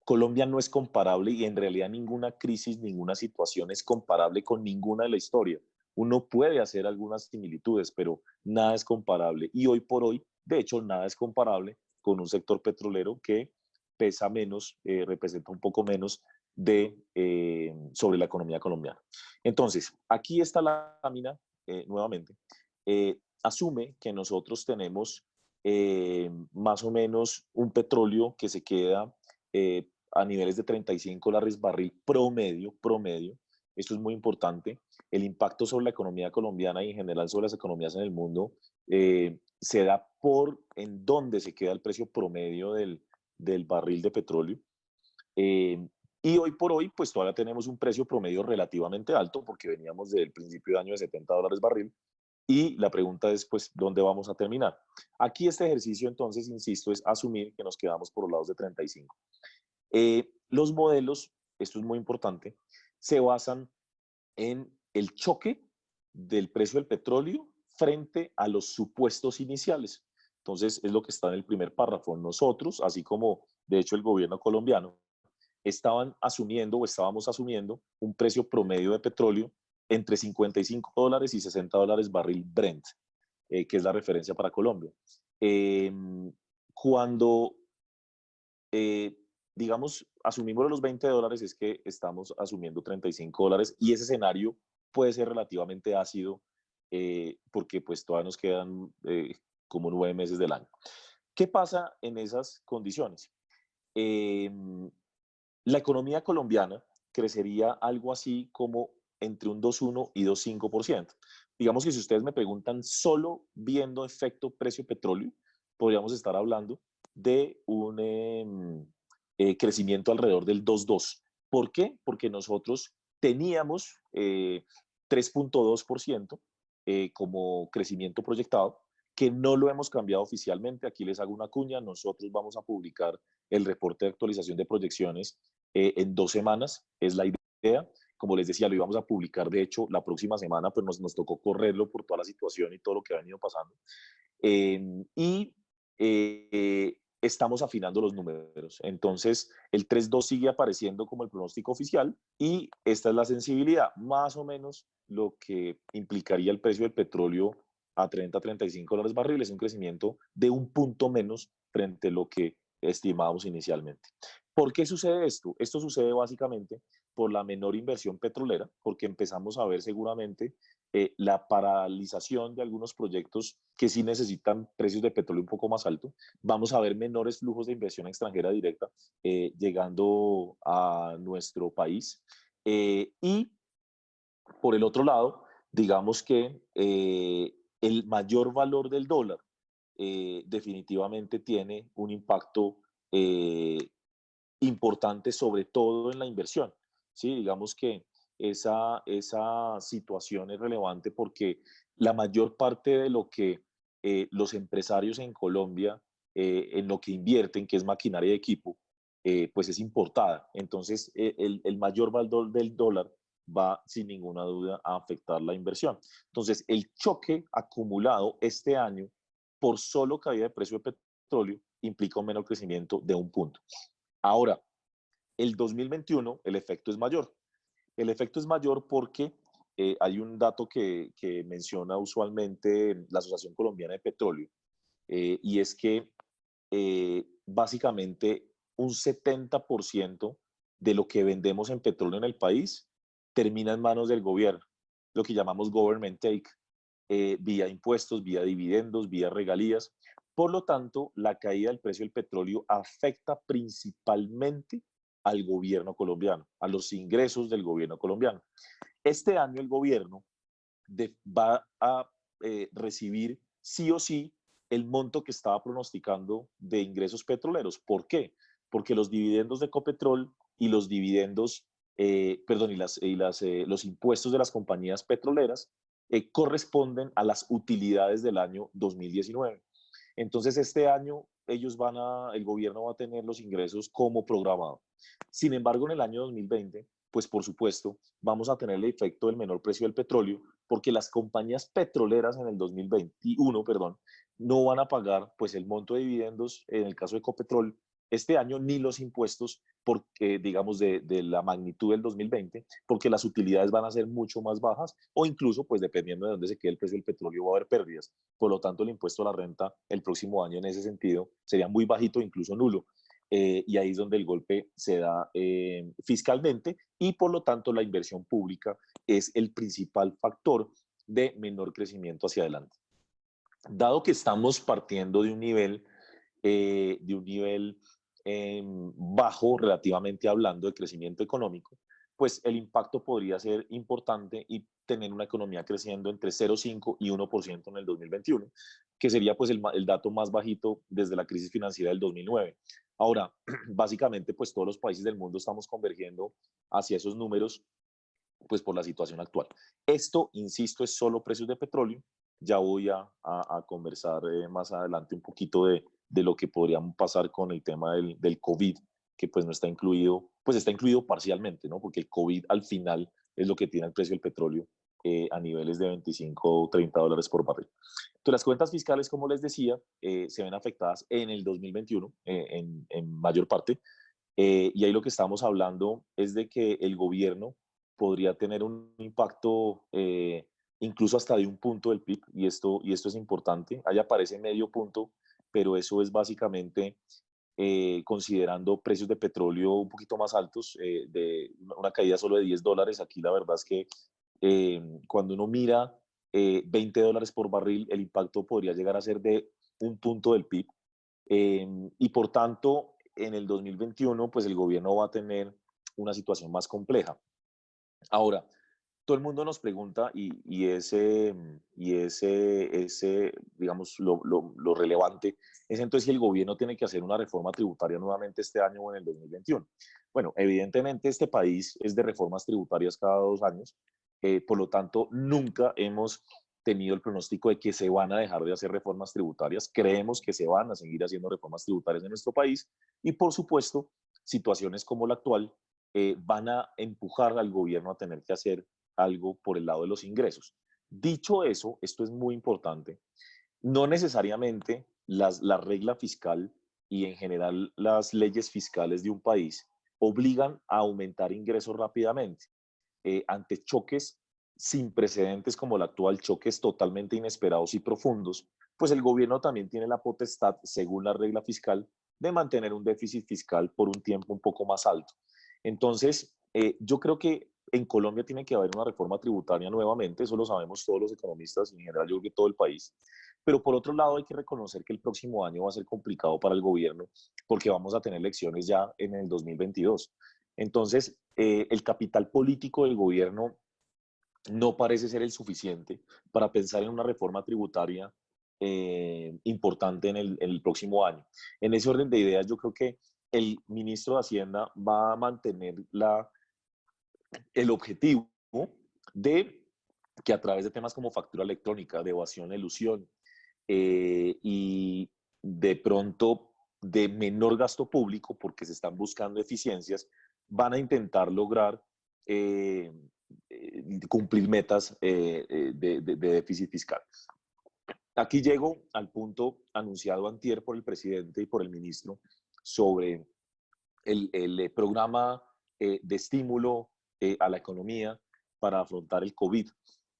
Colombia no es comparable y en realidad ninguna crisis, ninguna situación es comparable con ninguna de la historia. Uno puede hacer algunas similitudes, pero nada es comparable. Y hoy por hoy, de hecho, nada es comparable con un sector petrolero que pesa menos, representa un poco menos sobre la economía colombiana. Entonces, aquí está la lámina, nuevamente, asume que nosotros tenemos más o menos un petróleo que se queda a niveles de $35 barril promedio. Esto es muy importante. El impacto sobre la economía colombiana y en general sobre las economías en el mundo se da por en dónde se queda el precio promedio del barril de petróleo. Eh, y hoy por hoy, pues todavía tenemos un precio promedio relativamente alto porque veníamos del principio de año de $70 barril. Y la pregunta es, pues, ¿dónde vamos a terminar? Aquí este ejercicio, entonces, insisto, es asumir que nos quedamos por los lados de 35. Los modelos, esto es muy importante, se basan en el choque del precio del petróleo frente a los supuestos iniciales. Entonces, es lo que está en el primer párrafo. Nosotros, así como de hecho el gobierno colombiano, estaban asumiendo o estábamos asumiendo un precio promedio de petróleo entre $55 y $60 barril Brent, que es la referencia para Colombia. Eh, cuando, eh, digamos, asumimos los $20, es que estamos asumiendo $35 y ese escenario puede ser relativamente ácido porque pues todavía nos quedan como 9 meses del año. ¿Qué pasa en esas condiciones? Eh, la economía colombiana crecería algo así como entre un 2,1 y 2,5%. Digamos que si ustedes me preguntan solo viendo efecto precio petróleo, podríamos estar hablando de un crecimiento alrededor del 2,2. ¿Por qué? Porque nosotros teníamos 3,2% como crecimiento proyectado, que no lo hemos cambiado oficialmente. Aquí les hago una cuña, nosotros vamos a publicar el reporte de actualización de proyecciones en 2 semanas, es la idea. Como les decía, lo íbamos a publicar, de hecho, la próxima semana, pues nos tocó correrlo por toda la situación y todo lo que ha venido pasando. Y estamos afinando los números. Entonces, el 3,2 sigue apareciendo como el pronóstico oficial y esta es la sensibilidad, más o menos lo que implicaría el precio del petróleo a 30, $35 barril, es un crecimiento de un punto menos frente a lo que estimábamos inicialmente. ¿Por qué sucede esto? Esto sucede básicamente por la menor inversión petrolera, porque empezamos a ver seguramente la paralización de algunos proyectos que sí necesitan precios de petróleo un poco más altos. Vamos a ver menores flujos de inversión extranjera directa llegando a nuestro país. Y por el otro lado, digamos que el mayor valor del dólar definitivamente tiene un impacto eh, importante, sobre todo en la inversión. ¿Sí? Digamos que esa situación es relevante porque la mayor parte de lo que los empresarios en Colombia, en lo que invierten, que es maquinaria y equipo, pues es importada. Entonces, el mayor valor del dólar va sin ninguna duda a afectar la inversión. Entonces, el choque acumulado este año por solo caída de precio de petróleo implica un menor crecimiento de un punto. Ahora, el 2021, el efecto es mayor. El efecto es mayor porque hay un dato que menciona usualmente la Asociación Colombiana de Petróleo, y es que básicamente un 70% de lo que vendemos en petróleo en el país termina en manos del gobierno, lo que llamamos government take, vía impuestos, vía dividendos, vía regalías. Por lo tanto, la caída del precio del petróleo afecta principalmente al gobierno colombiano, a los ingresos del gobierno colombiano. Este año el gobierno va a recibir sí o sí el monto que estaba pronosticando de ingresos petroleros. ¿Por qué? Porque los dividendos de Ecopetrol y los dividendos, perdón, los impuestos de las compañías petroleras corresponden a las utilidades del año 2019. Entonces, este año el gobierno va a tener los ingresos como programado. Sin embargo, en el año 2020, pues por supuesto, vamos a tener el efecto del menor precio del petróleo, porque las compañías petroleras en el 2021, perdón, no van a pagar pues el monto de dividendos en el caso de Ecopetrol este año, ni los impuestos, porque digamos de la magnitud del 2020, porque las utilidades van a ser mucho más bajas o incluso pues dependiendo de dónde se quede el precio del petróleo va a haber pérdidas. Por lo tanto, el impuesto a la renta el próximo año en ese sentido sería muy bajito, incluso nulo. y ahí es donde el golpe se da fiscalmente y por lo tanto la inversión pública es el principal factor de menor crecimiento hacia adelante. Dado que estamos partiendo de un nivel bajo relativamente hablando de crecimiento económico, pues el impacto podría ser importante y tener una economía creciendo entre 0,5 y 1% en el 2021, que sería pues el dato más bajito desde la crisis financiera del 2009. Ahora, básicamente pues todos los países del mundo estamos convergiendo hacia esos números pues por la situación actual. Esto, insisto, es solo precios de petróleo. Ya voy a conversar más adelante un poquito de lo que podría pasar con el tema del COVID, que pues no está incluido, pues está incluido parcialmente, ¿no? Porque el COVID al final es lo que tiene el precio del petróleo a niveles de 25 o 30 dólares por barril. Entonces, las cuentas fiscales, como les decía, se ven afectadas en el 2021 en mayor parte, y ahí lo que estamos hablando es de que el gobierno podría tener un impacto incluso hasta de un punto del PIB, y esto es importante. Ahí aparece medio punto, pero eso es básicamente considerando precios de petróleo un poquito más altos, de una caída solo de 10 dólares. Aquí la verdad es que cuando uno mira 20 dólares por barril, el impacto podría llegar a ser de un punto del PIB. Y por tanto, en el 2021, pues el gobierno va a tener una situación más compleja. Ahora, todo el mundo nos pregunta y ese, digamos, lo relevante es entonces si el gobierno tiene que hacer una reforma tributaria nuevamente este año o en el 2021. Bueno, evidentemente este país es de reformas tributarias cada 2 años, por lo tanto nunca hemos tenido el pronóstico de que se van a dejar de hacer reformas tributarias. Creemos que se van a seguir haciendo reformas tributarias en nuestro país y por supuesto situaciones como la actual van a empujar al gobierno a tener que hacer algo por el lado de los ingresos. Dicho eso, esto es muy importante, no necesariamente la regla fiscal y en general las leyes fiscales de un país obligan a aumentar ingresos rápidamente. Ante choques sin precedentes como el actual, choques totalmente inesperados y profundos, pues el gobierno también tiene la potestad, según la regla fiscal, de mantener un déficit fiscal por un tiempo un poco más alto. Entonces, yo creo que en Colombia tiene que haber una reforma tributaria nuevamente, eso lo sabemos todos los economistas y en general yo creo que todo el país. Pero por otro lado hay que reconocer que el próximo año va a ser complicado para el gobierno porque vamos a tener elecciones ya en el 2022. Entonces, el capital político del gobierno no parece ser el suficiente para pensar en una reforma tributaria importante en el próximo año. En ese orden de ideas, yo creo que el ministro de Hacienda va a mantener el objetivo de que a través de temas como factura electrónica, de evasión, elusión y de pronto de menor gasto público, porque se están buscando eficiencias, van a intentar lograr eh, cumplir metas de déficit fiscal. Aquí llego al punto anunciado antier por el presidente y por el ministro sobre el programa de estímulo a la economía para afrontar el COVID.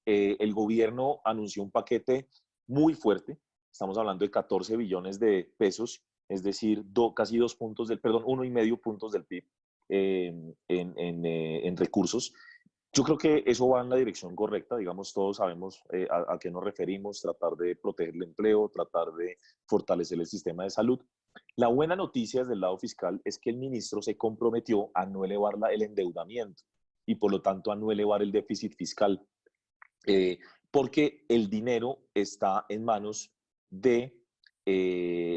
El gobierno anunció un paquete muy fuerte, estamos hablando de 14 billones de pesos, es decir, casi 2 puntos perdón, 1,5 puntos del PIB en recursos. Yo creo que eso va en la dirección correcta, digamos, todos sabemos a qué nos referimos, tratar de proteger el empleo, tratar de fortalecer el sistema de salud. La buena noticia desde el lado fiscal es que el ministro se comprometió a no elevar el endeudamiento y por lo tanto a no elevar el déficit fiscal, porque el dinero está en manos de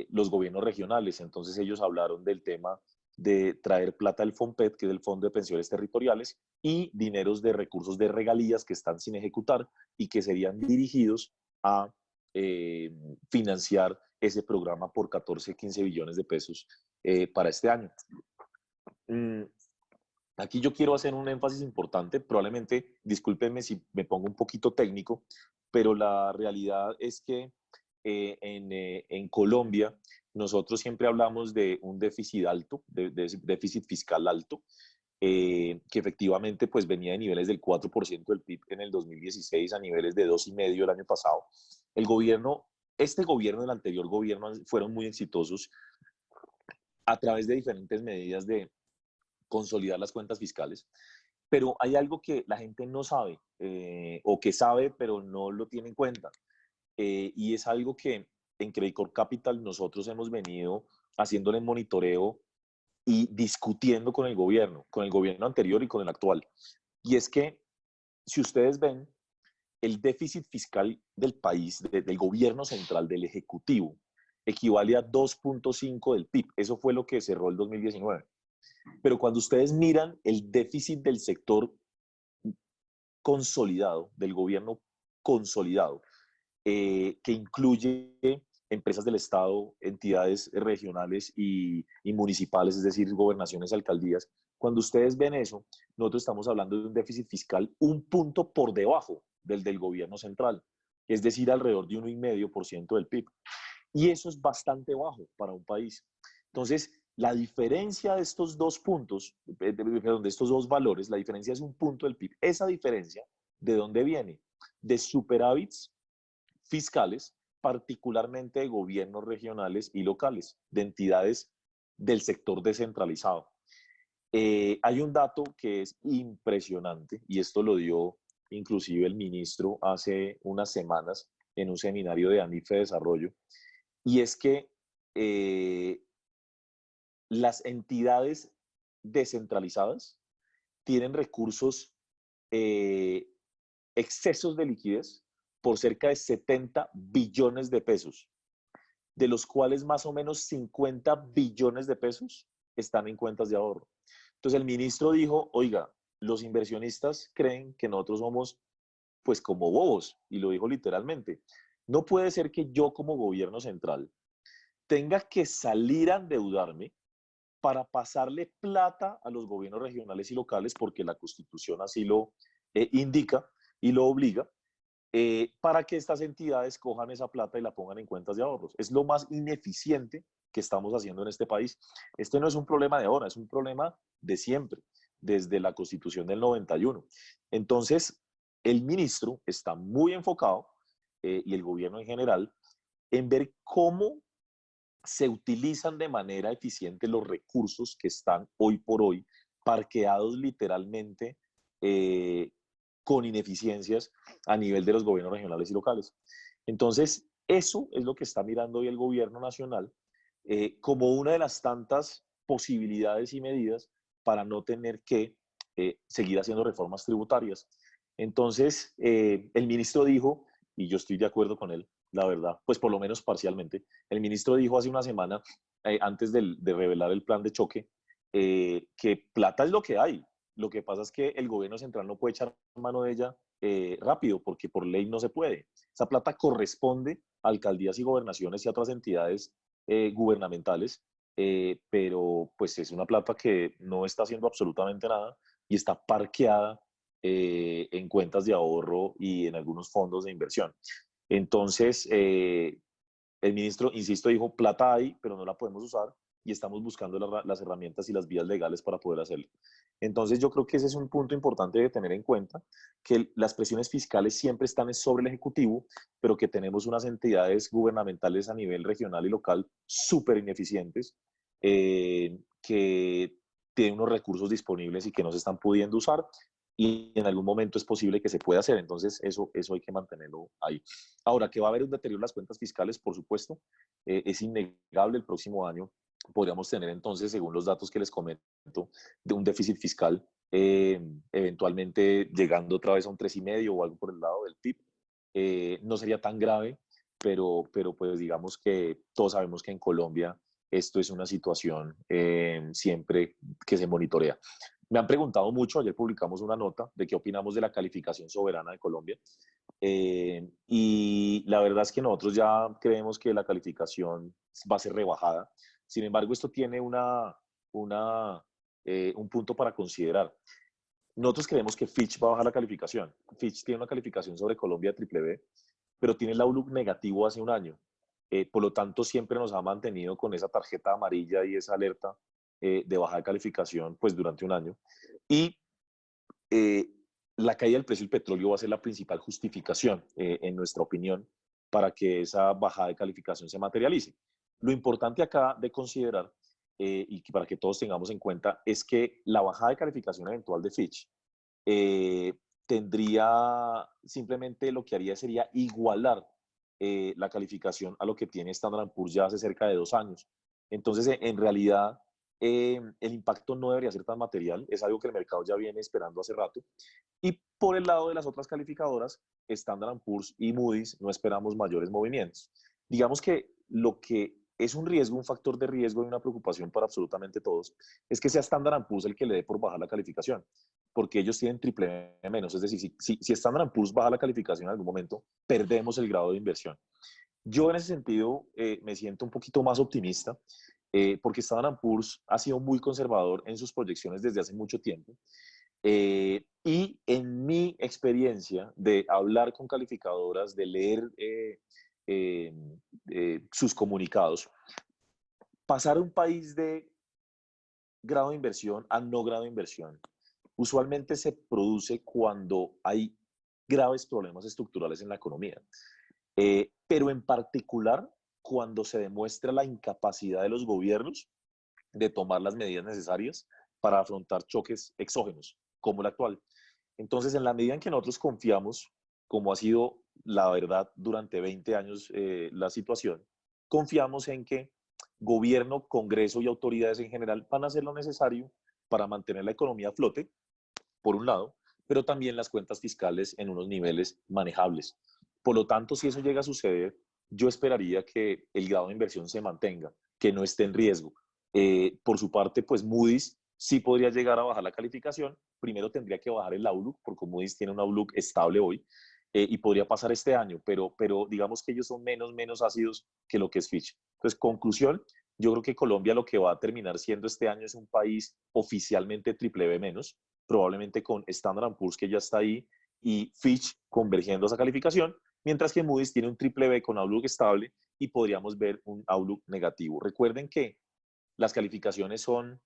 los gobiernos regionales. Entonces ellos hablaron del tema de traer plata del FOMPET, que es el Fondo de Pensiones Territoriales, y dineros de recursos de regalías que están sin ejecutar y que serían dirigidos a eh, financiar ese programa por 14, 15 billones de pesos para este año. Mm, Aquí yo quiero hacer un énfasis importante, probablemente, discúlpenme si me pongo un poquito técnico, pero la realidad es que en Colombia nosotros siempre hablamos de un déficit alto, de déficit fiscal alto, que efectivamente pues venía de niveles del 4% del PIB en el 2016 a niveles de 2,5% el año pasado. El gobierno, este gobierno y el anterior gobierno fueron muy exitosos a través de diferentes medidas de consolidar las cuentas fiscales. Pero hay algo que la gente no sabe, o que sabe pero no lo tiene en cuenta, y es algo que en Credit Corp Capital nosotros hemos venido haciéndole monitoreo y discutiendo con el gobierno anterior y con el actual. Y es que, si ustedes ven, el déficit fiscal del país, del gobierno central, del Ejecutivo, equivale a 2.5 del PIB. Eso fue lo que cerró el 2019. Pero cuando ustedes miran el déficit del sector consolidado, del gobierno consolidado, que incluye empresas del Estado, entidades regionales y municipales, es decir, gobernaciones, alcaldías. Cuando ustedes ven eso, nosotros estamos hablando de un déficit fiscal un punto por debajo del gobierno central, es decir, alrededor de 1,5% del PIB. Y eso es bastante bajo para un país. Entonces, la diferencia de estos dos puntos, perdón, de estos dos valores, la diferencia es un punto del PIB. Esa diferencia, ¿de dónde viene? De superávits fiscales, particularmente de gobiernos regionales y locales, de entidades del sector descentralizado. Hay un dato que es impresionante, y esto lo dio inclusive el ministro hace unas semanas en un seminario de ANIFE de Desarrollo, y es que las entidades descentralizadas tienen recursos, eh, excesos de liquidez por cerca de 70 billones de pesos, de los cuales más o menos 50 billones de pesos están en cuentas de ahorro. Entonces el ministro dijo, oiga, los inversionistas creen que nosotros somos pues como bobos, y lo dijo literalmente. No puede ser que yo como gobierno central tenga que salir a endeudarme para pasarle plata a los gobiernos regionales y locales, porque la Constitución así lo indica y lo obliga, para que estas entidades cojan esa plata y la pongan en cuentas de ahorros. Es lo más ineficiente que estamos haciendo en este país. Este no es un problema de ahora, es un problema de siempre, desde la Constitución del 91. Entonces, el ministro está muy enfocado, y el gobierno en general, en ver cómo se utilizan de manera eficiente los recursos que están hoy por hoy parqueados literalmente, eh, con ineficiencias a nivel de los gobiernos regionales y locales. Entonces, eso es lo que está mirando hoy el gobierno nacional, como una de las tantas posibilidades y medidas para no tener que seguir haciendo reformas tributarias. Entonces, el ministro dijo, y yo estoy de acuerdo con él, la verdad, pues por lo menos parcialmente, el ministro dijo hace una semana, antes de revelar el plan de choque, que plata es lo que hay. Lo que pasa es que el gobierno central no puede echar mano de ella rápido, porque por ley no se puede. Esa plata corresponde a alcaldías y gobernaciones y a otras entidades gubernamentales, pero pues es una plata que no está haciendo absolutamente nada y está parqueada en cuentas de ahorro y en algunos fondos de inversión. Entonces, el ministro, insisto, dijo, plata hay, pero no la podemos usar, y estamos buscando las herramientas y las vías legales para poder hacerlo. Entonces, yo creo que ese es un punto importante de tener en cuenta, que las presiones fiscales siempre están sobre el Ejecutivo, pero que tenemos unas entidades gubernamentales a nivel regional y local súper ineficientes, que tienen unos recursos disponibles y que no se están pudiendo usar, y en algún momento es posible que se pueda hacer. Entonces, eso hay que mantenerlo ahí. Ahora, que va a haber un deterioro en las cuentas fiscales, por supuesto, es innegable. El próximo año podríamos tener entonces, según los datos que les comento, de un déficit fiscal, eventualmente llegando otra vez a un 3,5 o algo por el lado del PIB. No sería tan grave, pero pues digamos que todos sabemos que en Colombia esto es una situación siempre que se monitorea. Me han preguntado mucho, ayer publicamos una nota de qué opinamos de la calificación soberana de Colombia, y la verdad es que nosotros ya creemos que la calificación va a ser rebajada. Sin embargo, esto tiene un punto para considerar. Nosotros creemos que Fitch va a bajar la calificación. Fitch tiene una calificación sobre Colombia triple B, pero tiene el outlook negativo hace un año. Por lo tanto, siempre nos ha mantenido con esa tarjeta amarilla y esa alerta de baja de calificación pues durante un año. Y eh, la caída del precio del petróleo va a ser la principal justificación, en nuestra opinión, para que esa bajada de calificación se materialice. Lo importante acá de considerar y para que todos tengamos en cuenta, es que la bajada de calificación eventual de Fitch eh, tendría, simplemente lo que haría sería igualar la calificación a lo que tiene Standard Poor's ya hace cerca de 2 años. Entonces, en realidad, el impacto no debería ser tan material, es algo que el mercado ya viene esperando hace rato. Y por el lado de las otras calificadoras, Standard Poor's y Moody's, no esperamos mayores movimientos. Digamos que lo que es un riesgo, un factor de riesgo y una preocupación para absolutamente todos, es que sea Standard Poor's el que le dé por bajar la calificación, porque ellos tienen triple menos. Es decir, si Standard Poor's baja la calificación en algún momento, perdemos el grado de inversión. Yo en ese sentido me siento un poquito más optimista, porque Standard Poor's ha sido muy conservador en sus proyecciones desde hace mucho tiempo. Y en mi experiencia de hablar con calificadoras, de leer eh, sus comunicados, pasar a un país de grado de inversión a no grado de inversión usualmente se produce cuando hay graves problemas estructurales en la economía, pero en particular cuando se demuestra la incapacidad de los gobiernos de tomar las medidas necesarias para afrontar choques exógenos, como el actual. Entonces, en la medida en que nosotros confiamos, como ha sido la verdad durante 20 años la situación, confiamos en que gobierno, Congreso y autoridades en general van a hacer lo necesario para mantener la economía a flote, por un lado, pero también las cuentas fiscales en unos niveles manejables. Por lo tanto, si eso llega a suceder, yo esperaría que el grado de inversión se mantenga, que no esté en riesgo. Por su parte, pues Moody's sí podría llegar a bajar la calificación. Primero tendría que bajar el outlook, porque Moody's tiene un outlook estable hoy, y podría pasar este año, pero digamos que ellos son menos ácidos que lo que es Fitch. Entonces, conclusión, yo creo que Colombia lo que va a terminar siendo este año es un país oficialmente triple B menos, probablemente con Standard Poor's que ya está ahí y Fitch convergiendo a esa calificación, mientras que Moody's tiene un triple B con outlook estable y podríamos ver un outlook negativo. Recuerden que las calificaciones son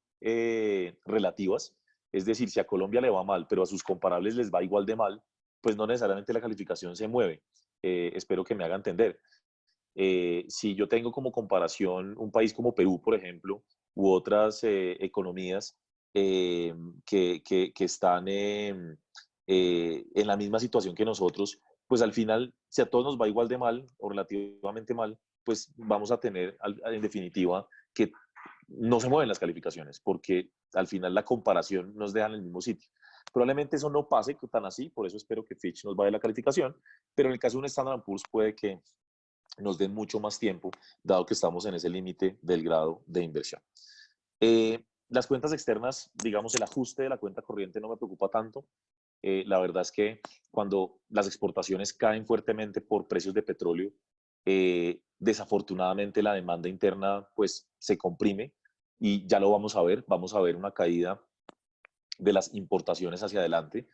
relativas, es decir, si a Colombia le va mal, pero a sus comparables les va igual de mal, pues no necesariamente la calificación se mueve. Espero que me haga entender. Si yo tengo como comparación un país como Perú, por ejemplo, u otras economías eh, que están en la misma situación que nosotros, pues al final, si a todos nos va igual de mal o relativamente mal, pues vamos a tener en definitiva que no se mueven las calificaciones, porque al final la comparación nos deja en el mismo sitio. Probablemente eso no pase tan así, por eso espero que Fitch nos vaya la calificación, pero en el caso de un Standard Poor's puede que nos den mucho más tiempo, dado que estamos en ese límite del grado de inversión. Las cuentas externas, digamos, el ajuste de la cuenta corriente no me preocupa tanto. La verdad es que cuando las exportaciones caen fuertemente por precios de petróleo, desafortunadamente la demanda interna pues se comprime y ya lo vamos a ver una caída de las importaciones hacia adelante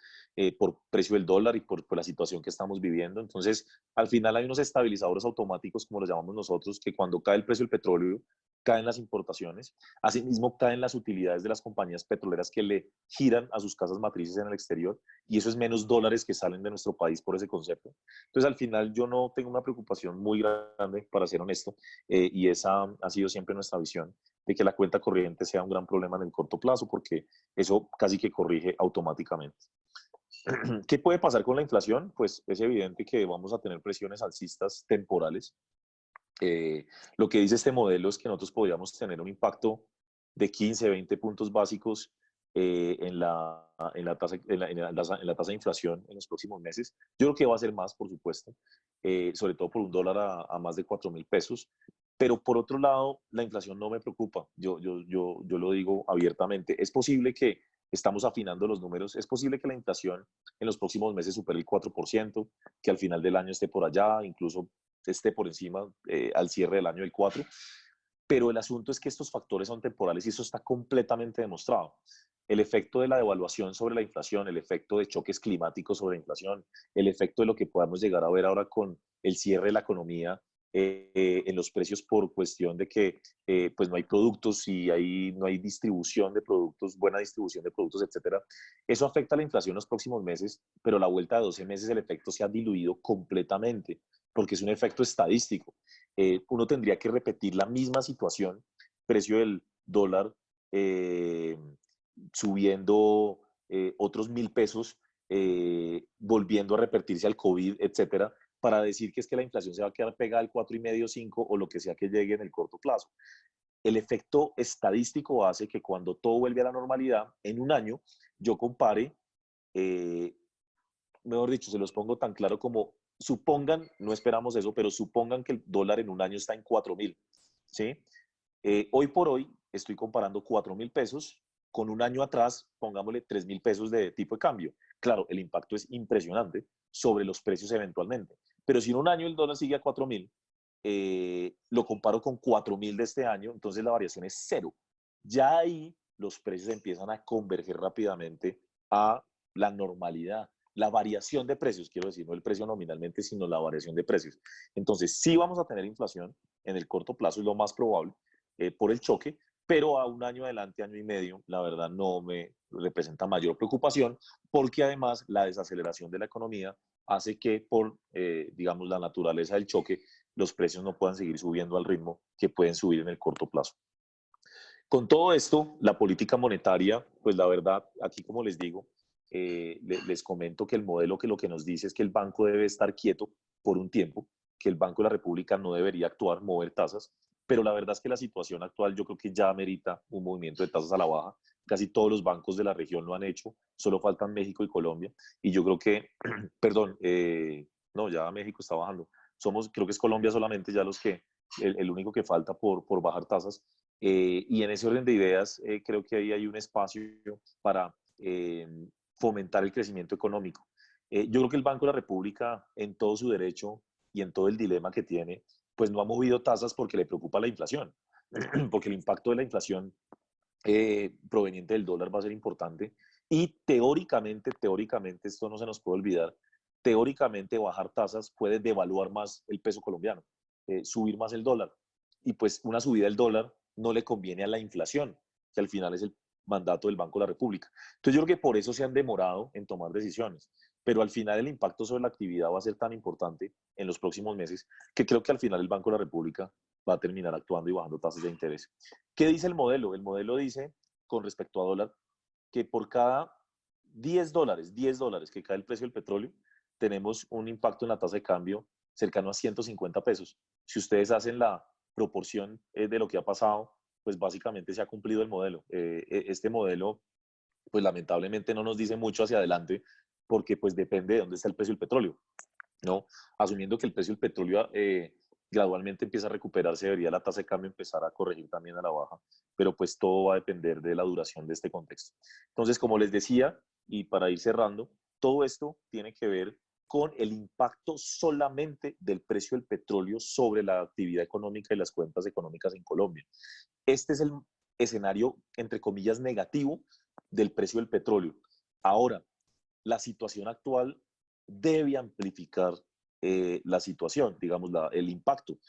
por precio del dólar y por la situación que estamos viviendo. Entonces, al final hay unos estabilizadores automáticos, como los llamamos nosotros, que cuando cae el precio del petróleo, caen las importaciones. Asimismo, caen las utilidades de las compañías petroleras que le giran a sus casas matrices en el exterior y eso es menos dólares que salen de nuestro país por ese concepto. Entonces, al final, yo no tengo una preocupación muy grande, para ser honesto, y esa ha sido siempre nuestra visión, de que la cuenta corriente sea un gran problema en el corto plazo, porque eso casi que corrige automáticamente. ¿Qué puede pasar con la inflación? Pues es evidente que vamos a tener presiones alcistas temporales. Lo que dice este modelo es que nosotros podríamos tener un impacto de 15, 20 puntos básicos en la tasa, en la tasa de inflación en los próximos meses. Yo creo que va a ser más, por supuesto, sobre todo por un dólar a más de 4.000 pesos. Pero por otro lado, la inflación no me preocupa. Yo lo digo abiertamente. Es posible que estamos afinando los números. Es posible que la inflación en los próximos meses supere el 4%, que al final del año esté por allá, incluso esté por encima al cierre del año del 4%. Pero el asunto es que estos factores son temporales y eso está completamente demostrado. El efecto de la devaluación sobre la inflación, el efecto de choques climáticos sobre la inflación, el efecto de lo que podamos llegar a ver ahora con el cierre de la economía en los precios por cuestión de que pues no hay productos y no hay distribución de productos, buena distribución de productos, etcétera. Eso afecta a la inflación en los próximos meses, pero a la vuelta de 12 meses el efecto se ha diluido completamente porque es un efecto estadístico. Uno tendría que repetir la misma situación, precio dólar subiendo otros 1.000 pesos, volviendo a repetirse al COVID, etcétera, para decir que es que la inflación se va a quedar pegada al 4,5, 5 o lo que sea que llegue en el corto plazo. El efecto estadístico hace que cuando todo vuelve a la normalidad, en un año, yo compare, eh, mejor dicho, se los pongo tan claro como, supongan, no esperamos eso, pero supongan que el dólar en un año está en 4,000, ¿sí? Hoy por hoy estoy comparando 4,000 pesos con un año atrás, pongámosle 3,000 pesos de tipo de cambio. Claro, el impacto es impresionante sobre los precios eventualmente, pero si en un año el dólar sigue a 4,000, lo comparo con 4,000 de este año, entonces la variación es cero. Ya ahí los precios empiezan a converger rápidamente a la normalidad. La variación de precios, quiero decir, no el precio nominalmente, sino la variación de precios. Entonces, sí vamos a tener inflación en el corto plazo, es lo más probable, por el choque, pero a un año adelante, año y medio, la verdad no me representa mayor preocupación, porque además la desaceleración de la economía hace que por, digamos, la naturaleza del choque, los precios no puedan seguir subiendo al ritmo que pueden subir en el corto plazo. Con todo esto, la política monetaria, pues la verdad, aquí como les digo, les comento que el modelo que lo que nos dice es que el banco debe estar quieto por un tiempo, que el Banco de la República no debería actuar, mover tasas, pero la verdad es que la situación actual yo creo que ya amerita un movimiento de tasas a la baja. Casi todos los bancos de la región lo han hecho, solo faltan México y Colombia, y yo creo que, perdón, no, ya México está bajando. Creo que es Colombia solamente ya el único que falta por bajar tasas. Y en ese orden de ideas, creo que ahí hay un espacio para fomentar el crecimiento económico. Yo creo que el Banco de la República, en todo su derecho y en todo el dilema que tiene, pues no ha movido tasas porque le preocupa la inflación, porque el impacto de la inflación proveniente del dólar va a ser importante. Y teóricamente, esto no se nos puede olvidar, teóricamente bajar tasas puede devaluar más el peso colombiano, subir más el dólar. Y pues una subida del dólar no le conviene a la inflación, que al final es el mandato del Banco de la República. Entonces yo creo que por eso se han demorado en tomar decisiones, pero al final el impacto sobre la actividad va a ser tan importante en los próximos meses que creo que al final el Banco de la República va a terminar actuando y bajando tasas de interés. ¿Qué dice el modelo? El modelo dice, con respecto a dólar, que por cada $10 que cae el precio del petróleo, tenemos un impacto en la tasa de cambio cercano a 150 pesos. Si ustedes hacen la proporción de lo que ha pasado, pues básicamente se ha cumplido el modelo. Este modelo, pues lamentablemente no nos dice mucho hacia adelante, porque pues depende de dónde está el precio del petróleo, ¿no? Asumiendo que el precio del petróleo gradualmente empieza a recuperarse, debería la tasa de cambio empezar a corregir también a la baja, pero pues todo va a depender de la duración de este contexto. Entonces, como les decía, y para ir cerrando, todo esto tiene que ver con el impacto solamente del precio del petróleo sobre la actividad económica y las cuentas económicas en Colombia. Este es el escenario, entre comillas, negativo del precio del petróleo. Ahora, la situación actual debe amplificar la situación, digamos, el impacto.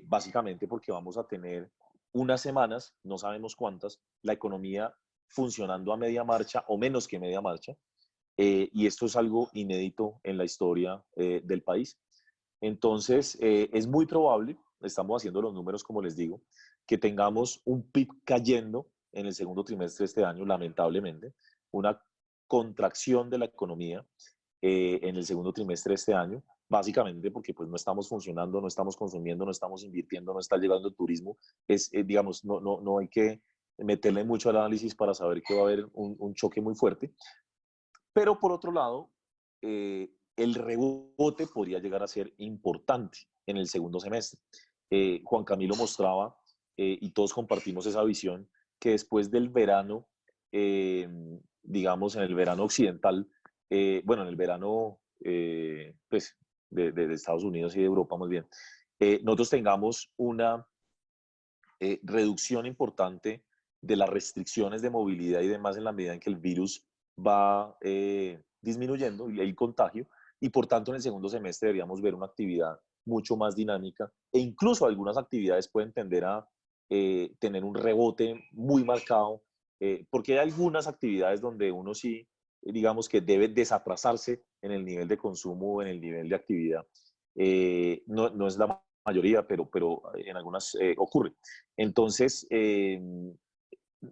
Básicamente porque vamos a tener unas semanas, no sabemos cuántas, la economía funcionando a media marcha o menos que media marcha, y esto es algo inédito en la historia del país. Entonces, es muy probable, estamos haciendo los números como les digo, que tengamos un PIB cayendo en el segundo trimestre de este año, lamentablemente, una contracción de la economía en el segundo trimestre de este año, básicamente porque pues no estamos funcionando, no estamos consumiendo, no estamos invirtiendo, no está llegando el turismo. Digamos, no hay que meterle mucho al análisis para saber que va a haber un choque muy fuerte. Pero por otro lado, el rebote podría llegar a ser importante en el segundo semestre. Juan Camilo mostraba, y todos compartimos esa visión, que después del verano, eh, digamos en el verano occidental, bueno, en el verano pues, de Estados Unidos y de Europa más bien, nosotros tengamos una reducción importante de las restricciones de movilidad y demás en la medida en que el virus va disminuyendo y el contagio, y por tanto en el segundo semestre deberíamos ver una actividad mucho más dinámica e incluso algunas actividades pueden tender a tener un rebote muy marcado, porque hay algunas actividades donde uno sí, digamos que debe desatrasarse en el nivel de consumo, en el nivel de actividad. No es la mayoría, pero en algunas ocurre. Entonces,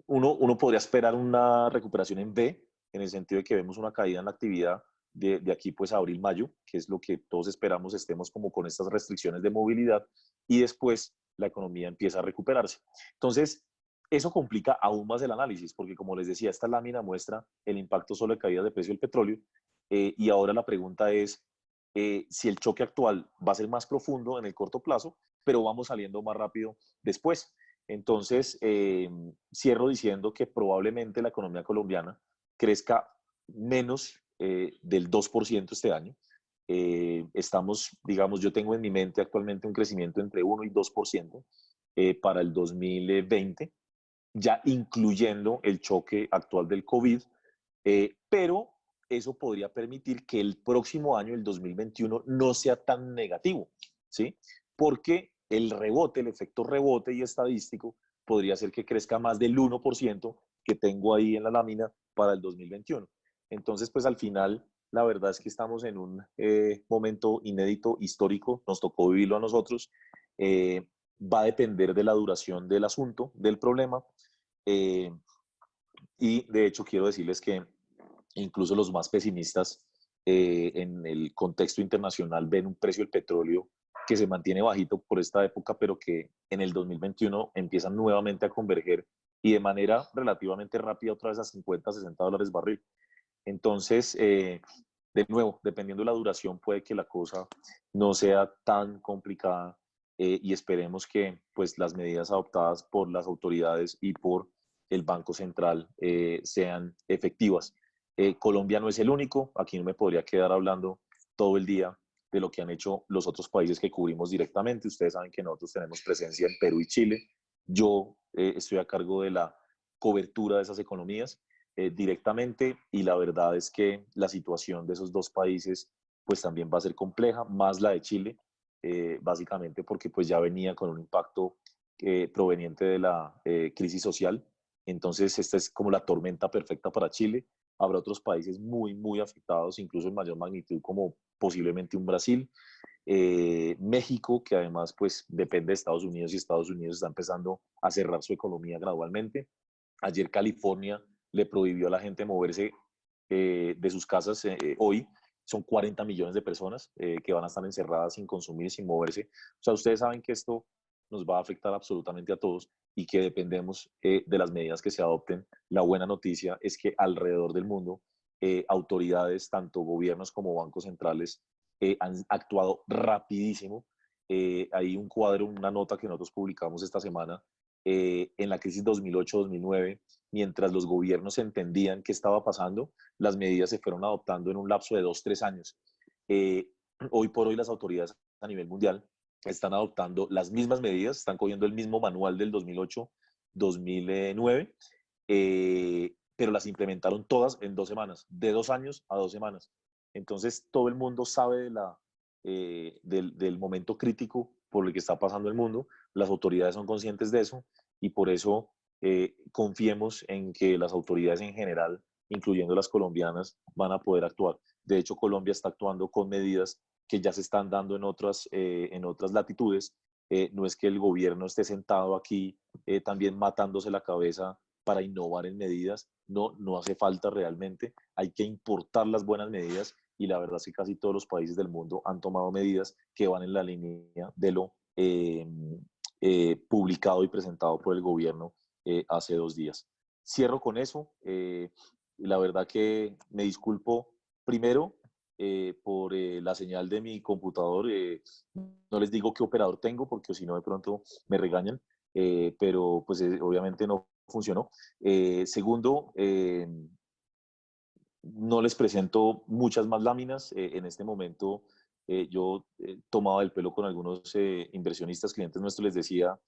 uno podría esperar una recuperación en V, en el sentido de que vemos una caída en la actividad de aquí pues a abril, mayo, que es lo que todos esperamos estemos como con estas restricciones de movilidad, y después la economía empieza a recuperarse. Entonces, eso complica aún más el análisis, porque como les decía, esta lámina muestra el impacto solo de caída de precio del petróleo, y ahora la pregunta es si el choque actual va a ser más profundo en el corto plazo, pero vamos saliendo más rápido después. Entonces, cierro diciendo que probablemente la economía colombiana crezca menos del 2% este año. Estamos, digamos, yo tengo en mi mente actualmente un crecimiento entre 1 y 2% para el 2020, ya incluyendo el choque actual del COVID, pero eso podría permitir que el próximo año, el 2021, no sea tan negativo, ¿sí? Porque el rebote, el efecto rebote y estadístico podría ser que crezca más del 1% que tengo ahí en la lámina para el 2021. Entonces, pues al final, la verdad es que estamos en un momento inédito, histórico, nos tocó vivirlo a nosotros, va a depender de la duración del asunto, del problema, eh, y de hecho quiero decirles que incluso los más pesimistas en el contexto internacional ven un precio del petróleo que se mantiene bajito por esta época, pero que en el 2021 empiezan nuevamente a converger y de manera relativamente rápida otra vez a 50, $60 barril. Entonces, de nuevo, dependiendo de la duración, puede que la cosa no sea tan complicada y esperemos que pues, las medidas adoptadas por las autoridades y por el Banco Central sean efectivas. Colombia no es el único, aquí no me podría quedar hablando todo el día de lo que han hecho los otros países que cubrimos directamente. Ustedes saben que nosotros tenemos presencia en Perú y Chile. Yo estoy a cargo de la cobertura de esas economías directamente y la verdad es que la situación de esos dos países pues también va a ser compleja, más la de Chile, básicamente porque pues ya venía con un impacto proveniente de la crisis social. Entonces esta es como la tormenta perfecta para Chile. Habrá otros países muy, muy afectados, incluso en mayor magnitud, como posiblemente un Brasil. México, que además pues depende de Estados Unidos y Estados Unidos está empezando a cerrar su economía gradualmente. Ayer California le prohibió a la gente moverse de sus casas hoy. Son 40 millones de personas que van a estar encerradas sin consumir, sin moverse. O sea, ustedes saben que esto nos va a afectar absolutamente a todos y que dependemos de las medidas que se adopten. La buena noticia es que alrededor del mundo, autoridades, tanto gobiernos como bancos centrales, han actuado rapidísimo. Hay un cuadro, una nota que nosotros publicamos esta semana en la crisis 2008-2009, mientras los gobiernos entendían qué estaba pasando, las medidas se fueron adoptando en un lapso de 2, 3 años. Eh, Hoy por hoy las autoridades a nivel mundial están adoptando las mismas medidas, están cogiendo el mismo manual del 2008-2009, pero las implementaron todas en 2 semanas, de 2 años a 2 semanas. Entonces todo el mundo sabe del momento crítico por el que está pasando el mundo, las autoridades son conscientes de eso y por eso confiemos en que las autoridades en general, incluyendo las colombianas, van a poder actuar. De hecho, Colombia está actuando con medidas que ya se están dando en otras latitudes. No es que el gobierno esté sentado aquí también matándose la cabeza para innovar en medidas. No, no hace falta realmente. Hay que importar las buenas medidas y la verdad es que casi todos los países del mundo han tomado medidas que van en la línea de lo publicado y presentado por el gobierno hace 2 días. Cierro con eso. La verdad que me disculpo primero por la señal de mi computador. No les digo qué operador tengo porque si no de pronto me regañan, pero pues obviamente no funcionó. Segundo, no les presento muchas más láminas. En este momento yo tomaba el pelo con algunos inversionistas, clientes nuestros, les decía,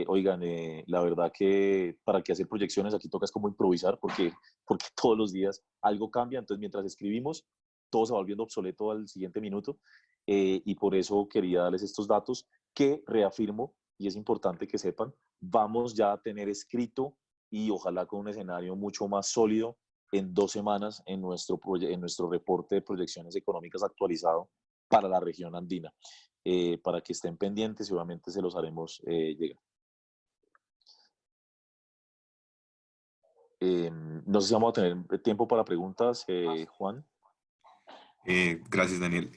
oigan, la verdad que para qué hacer proyecciones aquí toca es como improvisar porque todos los días algo cambia, entonces mientras escribimos todo se va volviendo obsoleto al siguiente minuto y por eso quería darles estos datos que reafirmo y es importante que sepan, vamos ya a tener escrito y ojalá con un escenario mucho más sólido en 2 semanas en nuestro reporte de proyecciones económicas actualizado para la región andina. para que estén pendientes y obviamente se los haremos llegar. No sé si vamos a tener tiempo para preguntas, Juan. Gracias, Daniel.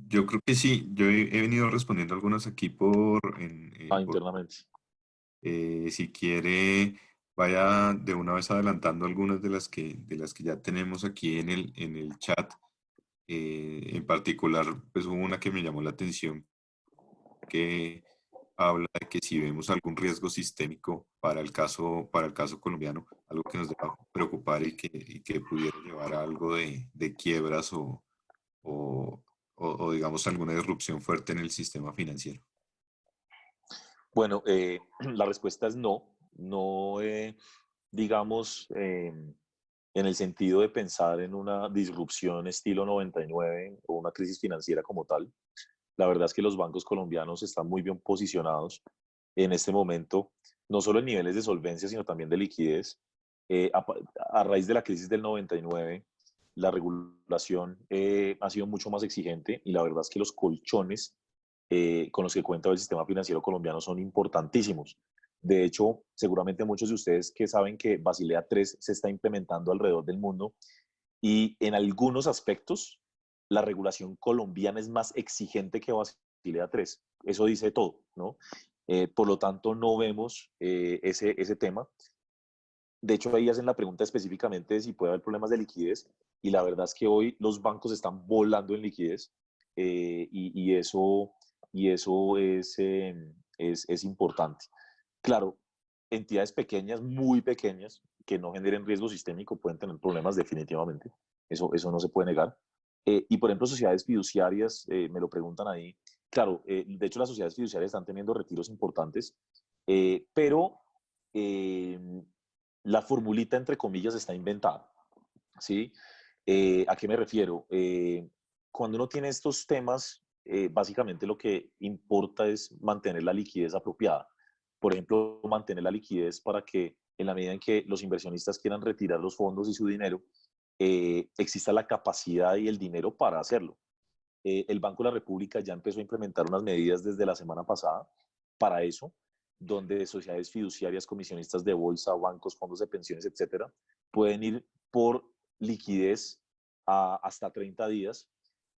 Yo creo que sí, yo he venido respondiendo algunas aquí Internamente. si quiere, vaya de una vez adelantando algunas de las que ya tenemos aquí en el chat. En particular, pues hubo una que me llamó la atención que habla de que si vemos algún riesgo sistémico para el caso colombiano, algo que nos deba preocupar y que pudiera llevar a algo de quiebras o, o digamos alguna disrupción fuerte en el sistema financiero. Bueno, la respuesta es no. No, digamos, en el sentido de pensar en una disrupción estilo 99 o una crisis financiera como tal. La verdad es que los bancos colombianos están muy bien posicionados en este momento, no solo en niveles de solvencia, sino también de liquidez. A raíz de la crisis del 99, la regulación ha sido mucho más exigente y la verdad es que los colchones con los que cuenta el sistema financiero colombiano son importantísimos. De hecho, seguramente muchos de ustedes que saben que Basilea 3 se está implementando alrededor del mundo y en algunos aspectos la regulación colombiana es más exigente que Basilea 3. Eso dice todo, ¿no? Por lo tanto, no vemos ese tema. De hecho, ahí hacen la pregunta específicamente de si puede haber problemas de liquidez y la verdad es que hoy los bancos están volando en liquidez y eso es importante. Claro, entidades pequeñas, muy pequeñas, que no generen riesgo sistémico pueden tener problemas definitivamente. Eso no se puede negar. Y por ejemplo, sociedades fiduciarias, me lo preguntan ahí. Claro, de hecho las sociedades fiduciarias están teniendo retiros importantes, pero eh, la formulita, entre comillas, está inventada, ¿sí? ¿A qué me refiero? Cuando uno tiene estos temas, básicamente lo que importa es mantener la liquidez apropiada. Por ejemplo, mantener la liquidez para que en la medida en que los inversionistas quieran retirar los fondos y su dinero, exista la capacidad y el dinero para hacerlo. El Banco de la República ya empezó a implementar unas medidas desde la semana pasada para eso, donde sociedades fiduciarias, comisionistas de bolsa, bancos, fondos de pensiones, etcétera, pueden ir por liquidez hasta 30 días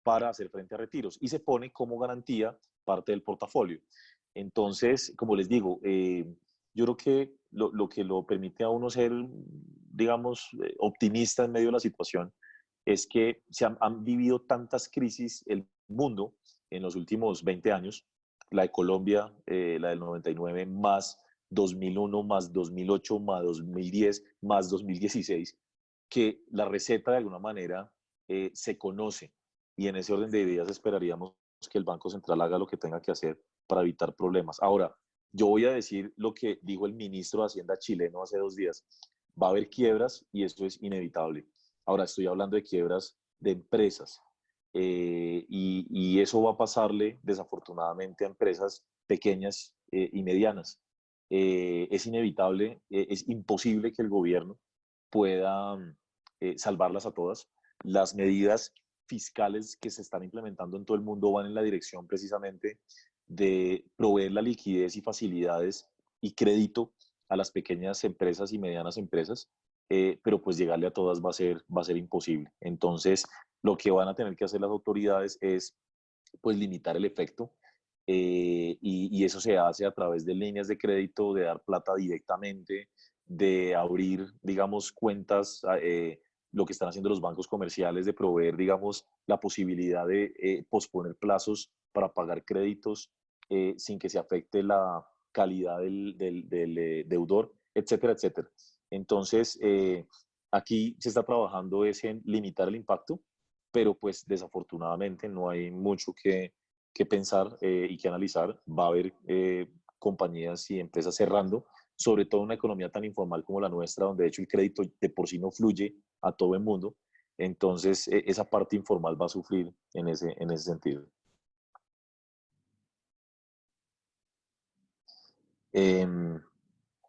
para hacer frente a retiros y se pone como garantía parte del portafolio. Entonces, como les digo, yo creo que lo que lo permite a uno ser, digamos, optimista en medio de la situación es que han vivido tantas crisis el mundo en los últimos 20 años, la de Colombia, la del 99, más 2001, más 2008, más 2010, más 2016, que la receta de alguna manera se conoce y en ese orden de ideas esperaríamos que el Banco Central haga lo que tenga que hacer para evitar problemas. Ahora, yo voy a decir lo que dijo el ministro de Hacienda chileno hace 2 días. Va a haber quiebras y eso es inevitable. Ahora estoy hablando de quiebras de empresas y eso va a pasarle desafortunadamente a empresas pequeñas y medianas. Es inevitable, es imposible que el gobierno pueda salvarlas a todas. Las medidas fiscales que se están implementando en todo el mundo van en la dirección precisamente de proveer la liquidez y facilidades y crédito a las pequeñas empresas y medianas empresas, pero pues llegarle a todas va a ser imposible. Entonces, lo que van a tener que hacer las autoridades es pues limitar el efecto y eso se hace a través de líneas de crédito, de dar plata directamente, de abrir, digamos, cuentas, lo que están haciendo los bancos comerciales, de proveer, digamos, la posibilidad de posponer plazos para pagar créditos sin que se afecte la calidad del deudor, etcétera, etcétera. Entonces, aquí se está trabajando es en limitar el impacto, pero pues desafortunadamente no hay mucho que pensar y que analizar. Va a haber compañías y empresas cerrando, sobre todo en una economía tan informal como la nuestra, donde de hecho el crédito de por sí no fluye a todo el mundo. Entonces, esa parte informal va a sufrir en ese sentido.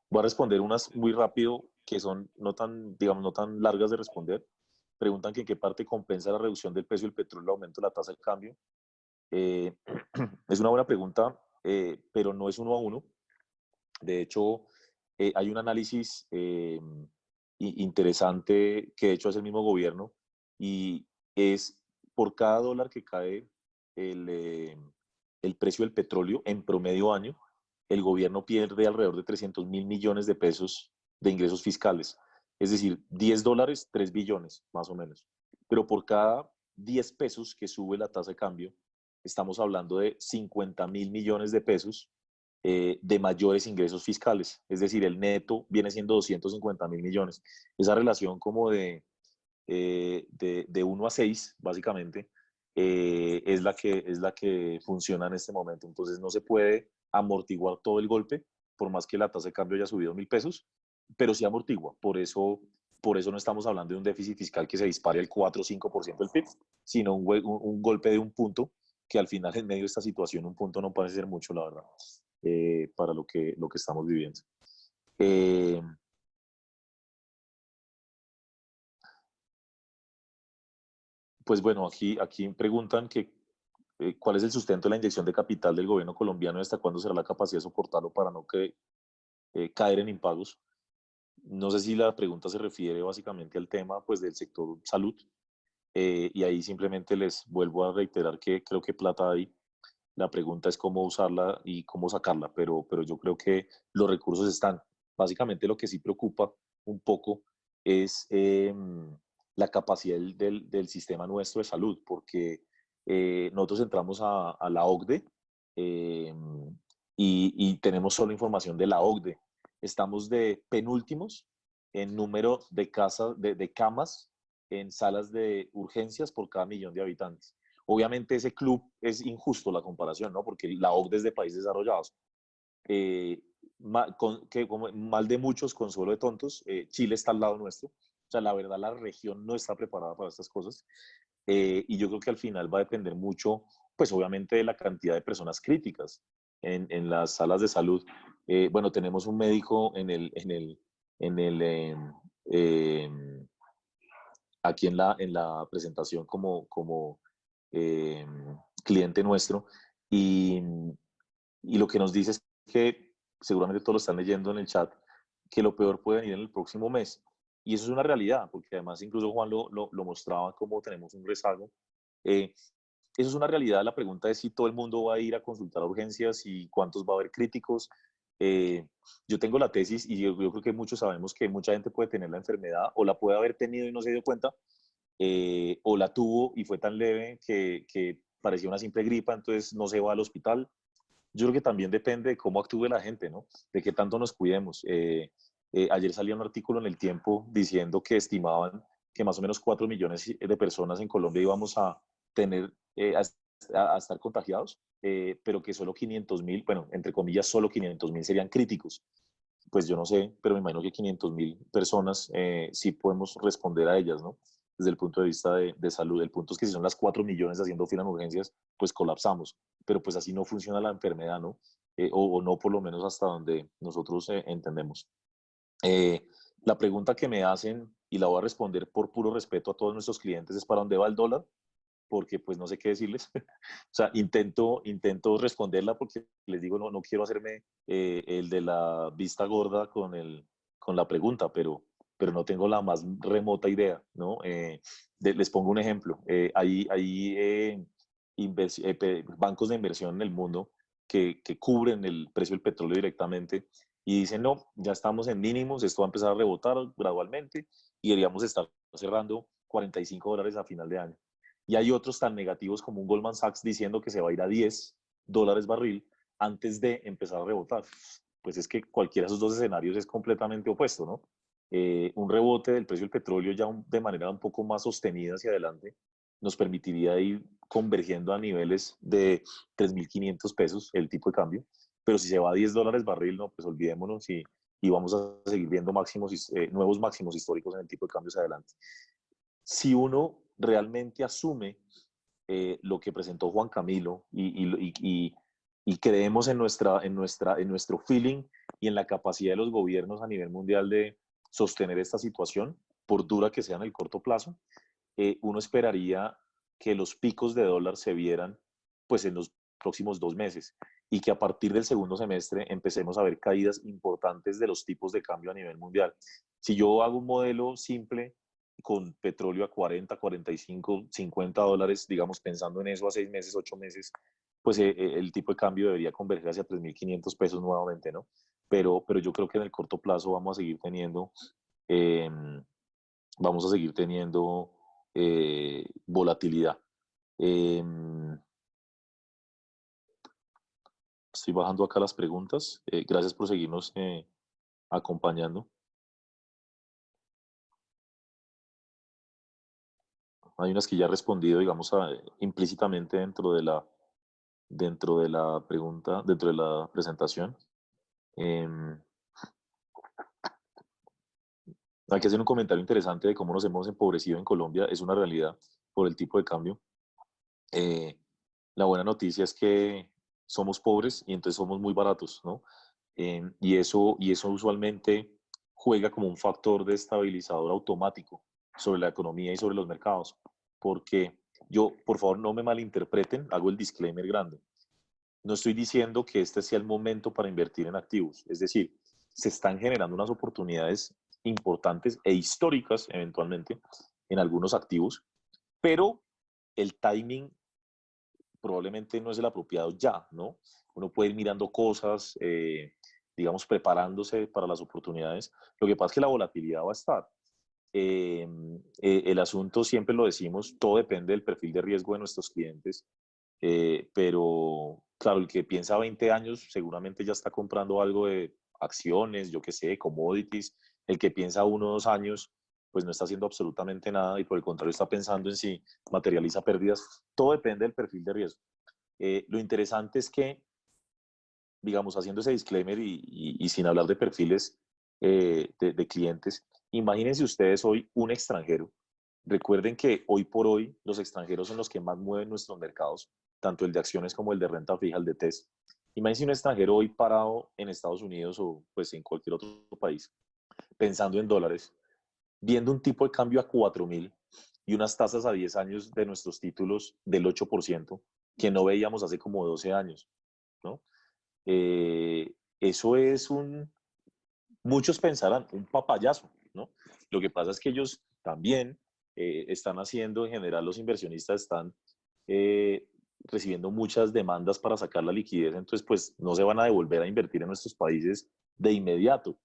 Voy a responder unas muy rápido que son no tan, digamos, no tan largas de responder. Preguntan que en qué parte compensa la reducción del precio del petróleo el aumento de la tasa de cambio. Eh, es una buena pregunta, pero no es uno a uno. De hecho, hay un análisis interesante que de hecho hace el mismo gobierno y es por cada dólar que cae el, eh, el precio del petróleo en promedio año, el gobierno pierde alrededor de 300.000 millones de pesos de ingresos fiscales. Es decir, 10 dólares, 3 billones, más o menos. Pero por cada 10 pesos que sube la tasa de cambio, estamos hablando de 50.000 millones de pesos de mayores ingresos fiscales. Es decir, el neto viene siendo 250.000 millones. Esa relación como de 1 a 6, básicamente, es la que funciona en este momento. Entonces no se puede amortiguar todo el golpe, por más que la tasa de cambio haya subido 1.000 pesos, pero sí amortigua. Por eso no estamos hablando de un déficit fiscal que se dispare al 4 o 5% del PIB, sino un golpe de un punto, que al final en medio de esta situación un punto no parece ser mucho, la verdad, para lo que estamos viviendo. Eh, pues bueno, aquí preguntan que cuál es el sustento de la inyección de capital del gobierno colombiano y hasta cuándo será la capacidad de soportarlo para no caer en impagos. No sé si la pregunta se refiere básicamente al tema pues, del sector salud, y ahí simplemente les vuelvo a reiterar que creo que plata hay. La pregunta es cómo usarla y cómo sacarla, pero yo creo que los recursos están. Básicamente lo que sí preocupa un poco es la capacidad del sistema nuestro de salud, porque nosotros entramos a la OCDE, eh, y tenemos solo información de la OCDE. Estamos de penúltimos en número de, de camas en salas de urgencias por cada millón de habitantes. Obviamente ese club es injusto la comparación, ¿no? Porque la OCDE es de países desarrollados. Eh, como mal de muchos, consuelo de tontos, Chile está al lado nuestro. O sea, la verdad, la región no está preparada para estas cosas. Y yo creo que al final va a depender mucho, pues obviamente, de la cantidad de personas críticas en las salas de salud. Bueno, tenemos un médico en el, eh, aquí en la presentación como eh, cliente nuestro, y, y lo que nos dice es que, seguramente todos lo están leyendo en el chat, que lo peor puede venir en el próximo mes. Y eso es una realidad, porque además incluso Juan lo mostraba, como tenemos un rezago. Eh, Eso es una realidad. La pregunta es si todo el mundo va a ir a consultar a urgencias y cuántos va a haber críticos. Eh, yo tengo la tesis y yo creo que muchos sabemos que mucha gente puede tener la enfermedad o la puede haber tenido y no se dio cuenta, o la tuvo y fue tan leve que parecía una simple gripa, entonces no se va al hospital. Yo creo que también depende de cómo actúe la gente, ¿no? De qué tanto nos cuidemos. Ayer salía un artículo en El Tiempo diciendo que estimaban que más o menos 4 millones de personas en Colombia íbamos a tener, a estar contagiados, pero que solo 500.000, bueno, entre comillas, solo 500.000 serían críticos. Pues yo no sé, pero me imagino que 500.000 personas sí podemos responder a ellas, ¿no? Desde el punto de vista de salud. El punto es que si son las 4 millones haciendo fila en urgencias, pues colapsamos. Pero pues así no funciona la enfermedad, ¿no? O no por lo menos hasta donde nosotros entendemos. Eh, la pregunta que me hacen, y la voy a responder por puro respeto a todos nuestros clientes, es ¿para dónde va el dólar? Porque pues no sé qué decirles. O sea, intento responderla porque les digo, no quiero hacerme el de la vista gorda con la pregunta, pero no tengo la más remota idea, ¿no? Les pongo un ejemplo. Hay bancos de inversión en el mundo que cubren el precio del petróleo directamente y dicen, no, ya estamos en mínimos, esto va a empezar a rebotar gradualmente y deberíamos estar cerrando $45 a final de año. Y hay otros tan negativos como un Goldman Sachs diciendo que se va a ir a $10 barril antes de empezar a rebotar. Pues es que cualquiera de esos dos escenarios es completamente opuesto, ¿no? Un rebote del precio del petróleo ya de manera un poco más sostenida hacia adelante nos permitiría ir convergiendo a niveles de 3.500 pesos el tipo de cambio, pero si se va a $10 barril, no, pues olvidémonos y vamos a seguir viendo nuevos máximos históricos en el tipo de cambio hacia adelante. Si uno realmente asume lo que presentó Juan Camilo y creemos en nuestro feeling y en la capacidad de los gobiernos a nivel mundial de sostener esta situación, por dura que sea en el corto plazo, uno esperaría que los picos de dólar se vieran pues en los próximos 2 meses, y que a partir del segundo semestre empecemos a ver caídas importantes de los tipos de cambio a nivel mundial. Si yo hago un modelo simple con petróleo a 40, 45, $50, digamos, pensando en eso a 6 meses, 8 meses, pues el tipo de cambio debería converger hacia 3.500 pesos nuevamente, ¿no? Pero yo creo que en el corto plazo eh, vamos a seguir teniendo volatilidad. Eh, Estoy bajando acá las preguntas. Gracias por seguirnos acompañando. Hay unas que ya he respondido, digamos, implícitamente dentro de la pregunta, dentro de la presentación. Hay que hacer un comentario interesante de cómo nos hemos empobrecido en Colombia. Es una realidad por el tipo de cambio. Eh, la buena noticia es que somos pobres y entonces somos muy baratos, ¿no? Y eso usualmente juega como un factor de estabilizador automático sobre la economía y sobre los mercados. Porque yo, por favor, no me malinterpreten, hago el disclaimer grande. No estoy diciendo que este sea el momento para invertir en activos. Es decir, se están generando unas oportunidades importantes e históricas eventualmente en algunos activos, pero el timing probablemente no es el apropiado ya, ¿no? Uno puede ir mirando cosas, digamos, preparándose para las oportunidades. Lo que pasa es que la volatilidad va a estar. El asunto, siempre lo decimos, todo depende del perfil de riesgo de nuestros clientes, pero claro, el que piensa 20 años seguramente ya está comprando algo de acciones, yo qué sé, commodities. El que piensa 1 o 2 años, pues no está haciendo absolutamente nada y por el contrario está pensando en si materializa pérdidas. Todo depende del perfil de riesgo. Lo interesante es que, digamos, haciendo ese disclaimer y sin hablar de perfiles de clientes, imagínense ustedes hoy un extranjero. Recuerden que hoy por hoy los extranjeros son los que más mueven nuestros mercados, tanto el de acciones como el de renta fija, el de TES. Imagínense un extranjero hoy parado en Estados Unidos o pues en cualquier otro país, pensando en dólares, viendo un tipo de cambio a 4.000 y unas tasas a 10 años de nuestros títulos del 8% que no veíamos hace como 12 años, ¿no? Eso es muchos pensarán, un papayazo, ¿no? Lo que pasa es que ellos también están haciendo, en general los inversionistas están eh, recibiendo muchas demandas para sacar la liquidez, entonces pues no se van a devolver a invertir en nuestros países de inmediato,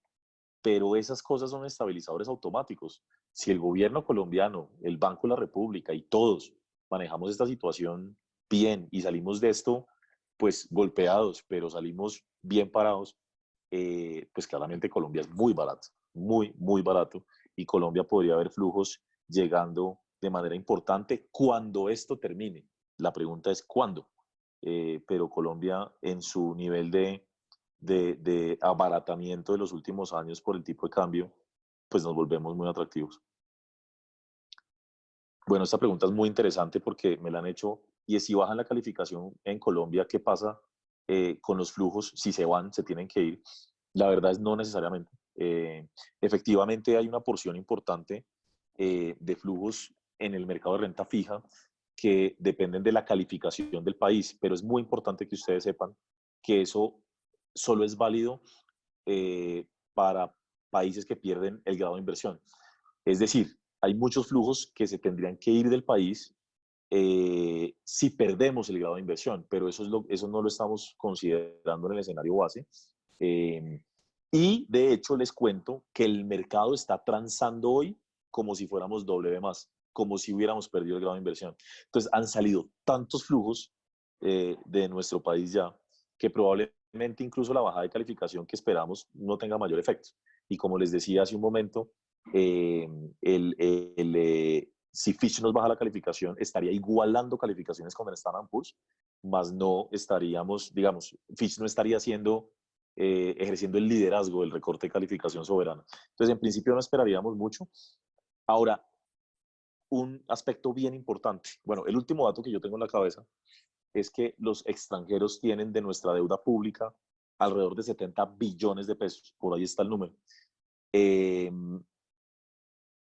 pero esas cosas son estabilizadores automáticos. Si el gobierno colombiano, el Banco de la República y todos manejamos esta situación bien y salimos de esto, pues golpeados, pero salimos bien parados, pues claramente Colombia es muy barato, muy, muy barato, y Colombia podría haber flujos llegando de manera importante cuando esto termine. La pregunta es cuándo. Pero Colombia en su nivel de abaratamiento de los últimos años por el tipo de cambio, pues nos volvemos muy atractivos. Bueno, esta pregunta es muy interesante porque me la han hecho y es si bajan la calificación en Colombia, ¿qué pasa con los flujos? Si se van, se tienen que ir. La verdad es no necesariamente. Efectivamente hay una porción importante de flujos en el mercado de renta fija que dependen de la calificación del país, pero es muy importante que ustedes sepan que eso solo es válido para países que pierden el grado de inversión. Es decir, hay muchos flujos que se tendrían que ir del país si perdemos el grado de inversión, pero eso no lo estamos considerando en el escenario base. Eh, y de hecho les cuento que el mercado está transando hoy como si fuéramos W más, como si hubiéramos perdido el grado de inversión. Entonces han salido tantos flujos de nuestro país ya que probablemente incluso la bajada de calificación que esperamos no tenga mayor efecto. Y como les decía hace un momento, eh, si Fitch nos baja la calificación, estaría igualando calificaciones con el Standard Poor's, más no estaríamos, digamos, Fitch no estaría ejerciendo el liderazgo del recorte de calificación soberana. Entonces, en principio no esperaríamos mucho. Ahora, un aspecto bien importante, bueno, el último dato que yo tengo en la cabeza es que los extranjeros tienen de nuestra deuda pública alrededor de 70 billones de pesos, por ahí está el número. Eh,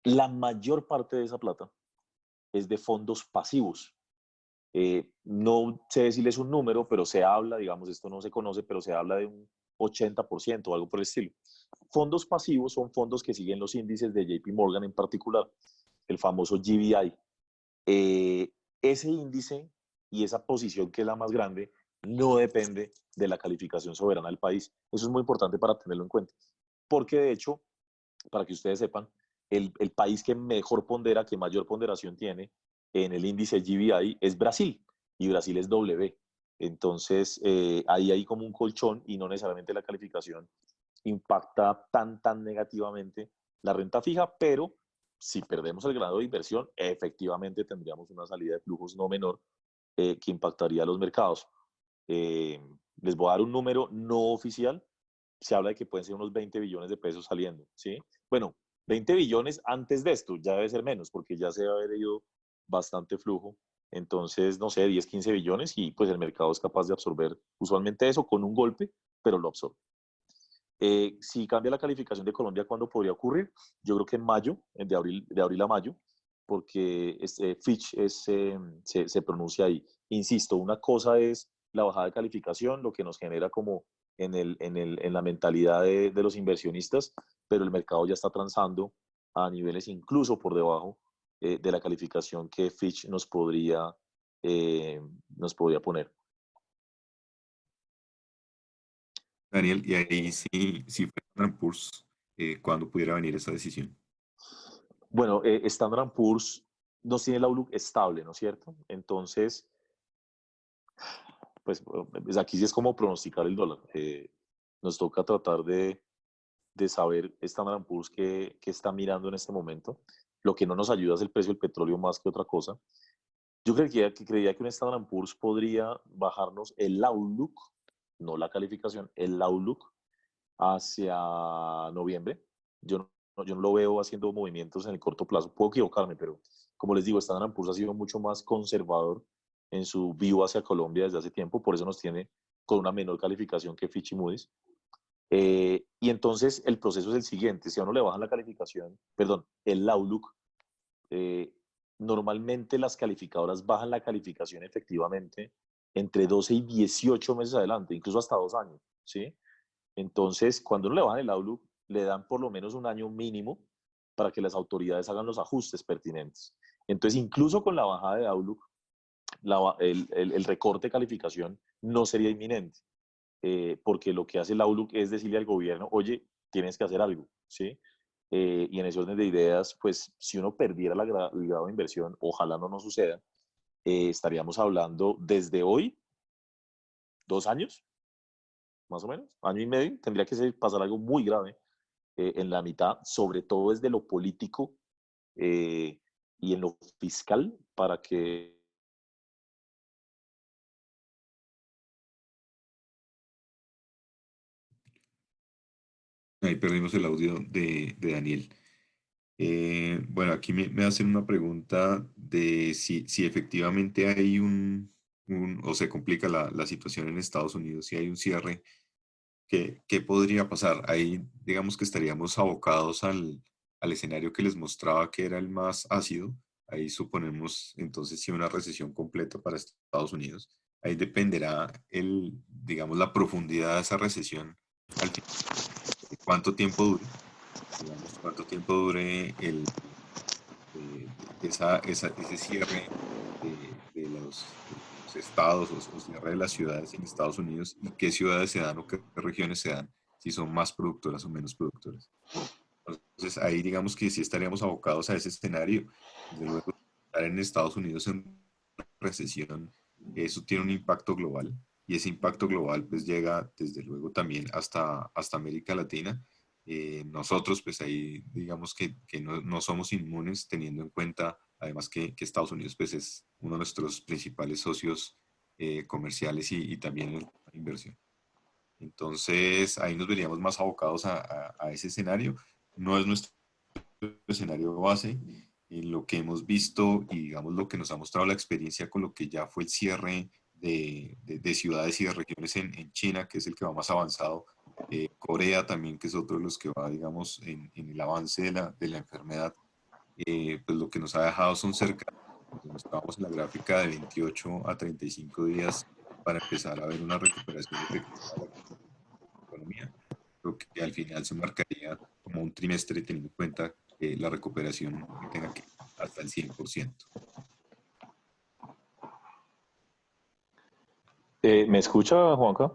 la mayor parte de esa plata es de fondos pasivos. No sé decirles un número, pero se habla, digamos, esto no se conoce, pero se habla de un 80% o algo por el estilo. Fondos pasivos son fondos que siguen los índices de JP Morgan en particular, el famoso GBI. Ese índice y esa posición que es la más grande no depende de la calificación soberana del país. Eso es muy importante para tenerlo en cuenta. Porque de hecho, para que ustedes sepan, el país que mejor pondera, que mayor ponderación tiene en el índice GBI es Brasil, y Brasil es W. Entonces, ahí hay como un colchón y no necesariamente la calificación impacta tan negativamente la renta fija, pero si perdemos el grado de inversión, efectivamente tendríamos una salida de flujos no menor que impactaría a los mercados. Eh, Les voy a dar un número no oficial. Se habla de que pueden ser unos 20 billones de pesos saliendo, ¿sí? Bueno, 20 billones antes de esto, ya debe ser menos, porque ya se va a haber ido bastante flujo. Entonces, no sé, 10, 15 billones y pues el mercado es capaz de absorber usualmente eso con un golpe, pero lo absorbe. Si cambia la calificación de Colombia, ¿cuándo podría ocurrir? Yo creo que en mayo, de abril a mayo, porque Fitch se pronuncia ahí. Insisto, una cosa es la bajada de calificación, lo que nos genera como en la mentalidad de los inversionistas, pero el mercado ya está transando a niveles incluso por debajo de la calificación que Fitch eh, nos podría poner. Daniel, y ahí sí, si fuera Standard Poor's, ¿cuándo pudiera venir esa decisión? Bueno, Standard Poor's nos tiene el outlook estable, ¿no es cierto? Entonces, pues aquí sí es como pronosticar el dólar. Nos toca tratar de saber Standard Poor's qué está mirando en este momento. Lo que no nos ayuda es el precio del petróleo más que otra cosa. Yo creía que un Standard Poor's podría bajarnos el outlook, no la calificación, el outlook hacia noviembre. Yo no lo veo haciendo movimientos en el corto plazo. Puedo equivocarme, pero como les digo, Standard Poor's ha sido mucho más conservador en su view hacia Colombia desde hace tiempo, por eso nos tiene con una menor calificación que Fitch y Moody's. Y entonces el proceso es el siguiente, si a uno le bajan la calificación, perdón, el outlook, eh, normalmente las calificadoras bajan la calificación efectivamente entre 12 y 18 meses adelante, incluso hasta 2 años, ¿sí? Entonces, cuando uno le bajan el outlook, le dan por lo menos un año mínimo para que las autoridades hagan los ajustes pertinentes. Entonces, incluso con la bajada de outlook, el recorte de calificación no sería inminente, porque lo que hace el outlook es decirle al gobierno, oye, tienes que hacer algo, ¿sí? Y en ese orden de ideas, pues si uno perdiera el grado de inversión, ojalá no nos suceda, estaríamos hablando desde hoy, 2 años, más o menos, año y medio, tendría que pasar algo muy grave en la mitad, sobre todo desde lo político eh, y en lo fiscal, para que... Ahí perdimos el audio de Daniel. Bueno, aquí me hacen una pregunta de si efectivamente hay o se complica la situación en Estados Unidos, si hay un cierre, ¿qué podría pasar? Ahí digamos que estaríamos abocados al escenario que les mostraba que era el más ácido. Ahí suponemos entonces si una recesión completa para Estados Unidos. Ahí dependerá digamos, la profundidad de esa recesión al final, de cuánto tiempo dure, digamos, cuánto tiempo dure ese cierre de los estados o cierre de las ciudades en Estados Unidos y qué ciudades se dan o qué regiones se dan, si son más productoras o menos productoras. Entonces ahí digamos que sí estaríamos abocados a ese escenario. Desde luego, estar en Estados Unidos en recesión, eso tiene un impacto global y ese impacto global pues llega desde luego también hasta América Latina. Nosotros pues ahí digamos que no somos inmunes teniendo en cuenta además que Estados Unidos pues es uno de nuestros principales socios comerciales y también en la inversión. Entonces ahí nos veríamos más abocados a ese escenario. No es nuestro escenario base. Y lo que hemos visto y digamos lo que nos ha mostrado la experiencia con lo que ya fue el cierre de ciudades y de regiones en China, que es el que va más avanzado, Corea también, que es otro de los que va, digamos, en el avance de la enfermedad, pues lo que nos ha dejado son cerca cuando estábamos en la gráfica de 28 a 35 días para empezar a ver una recuperación efectiva de la economía. Creo que al final se marcaría como un trimestre teniendo en cuenta que la recuperación tenga que ir hasta el 100%. ¿Me escucha, Juanca?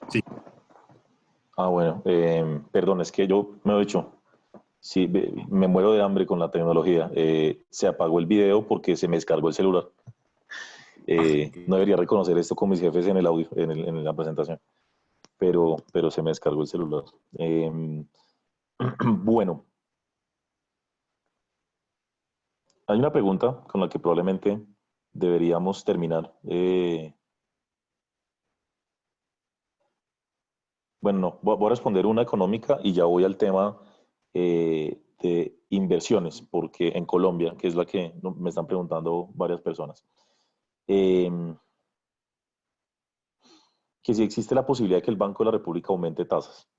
Sí, Ah, bueno, perdón, es que yo me he dicho, sí, me muero de hambre con la tecnología. Se apagó el video porque se me descargó el celular. ok. No debería reconocer esto con mis jefes en el audio, en la presentación, pero se me descargó el celular. Bueno, hay una pregunta con la que probablemente deberíamos terminar. Bueno, no, voy a responder una económica y ya voy al tema de inversiones, porque en Colombia, que es la que me están preguntando varias personas, eh, que si existe la posibilidad de que el Banco de la República aumente tasas.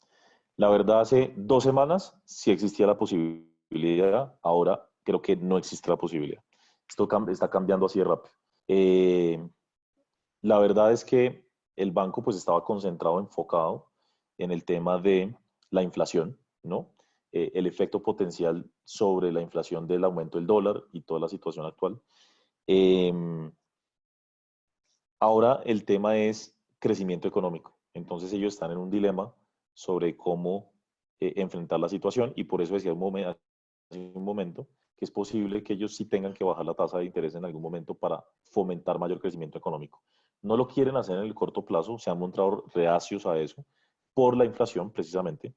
La verdad, hace 2 semanas sí existía la posibilidad, ahora creo que no existe la posibilidad. Esto está cambiando así de rápido. Eh, la verdad es que el banco pues estaba concentrado, enfocado en el tema de la inflación, ¿no? El efecto potencial sobre la inflación del aumento del dólar y toda la situación actual. Eh, Ahora el tema es crecimiento económico. Entonces ellos están en un dilema sobre cómo enfrentar la situación y por eso decía hace un momento que es posible que ellos sí tengan que bajar la tasa de interés en algún momento para fomentar mayor crecimiento económico. No lo quieren hacer en el corto plazo, se han mostrado reacios a eso por la inflación precisamente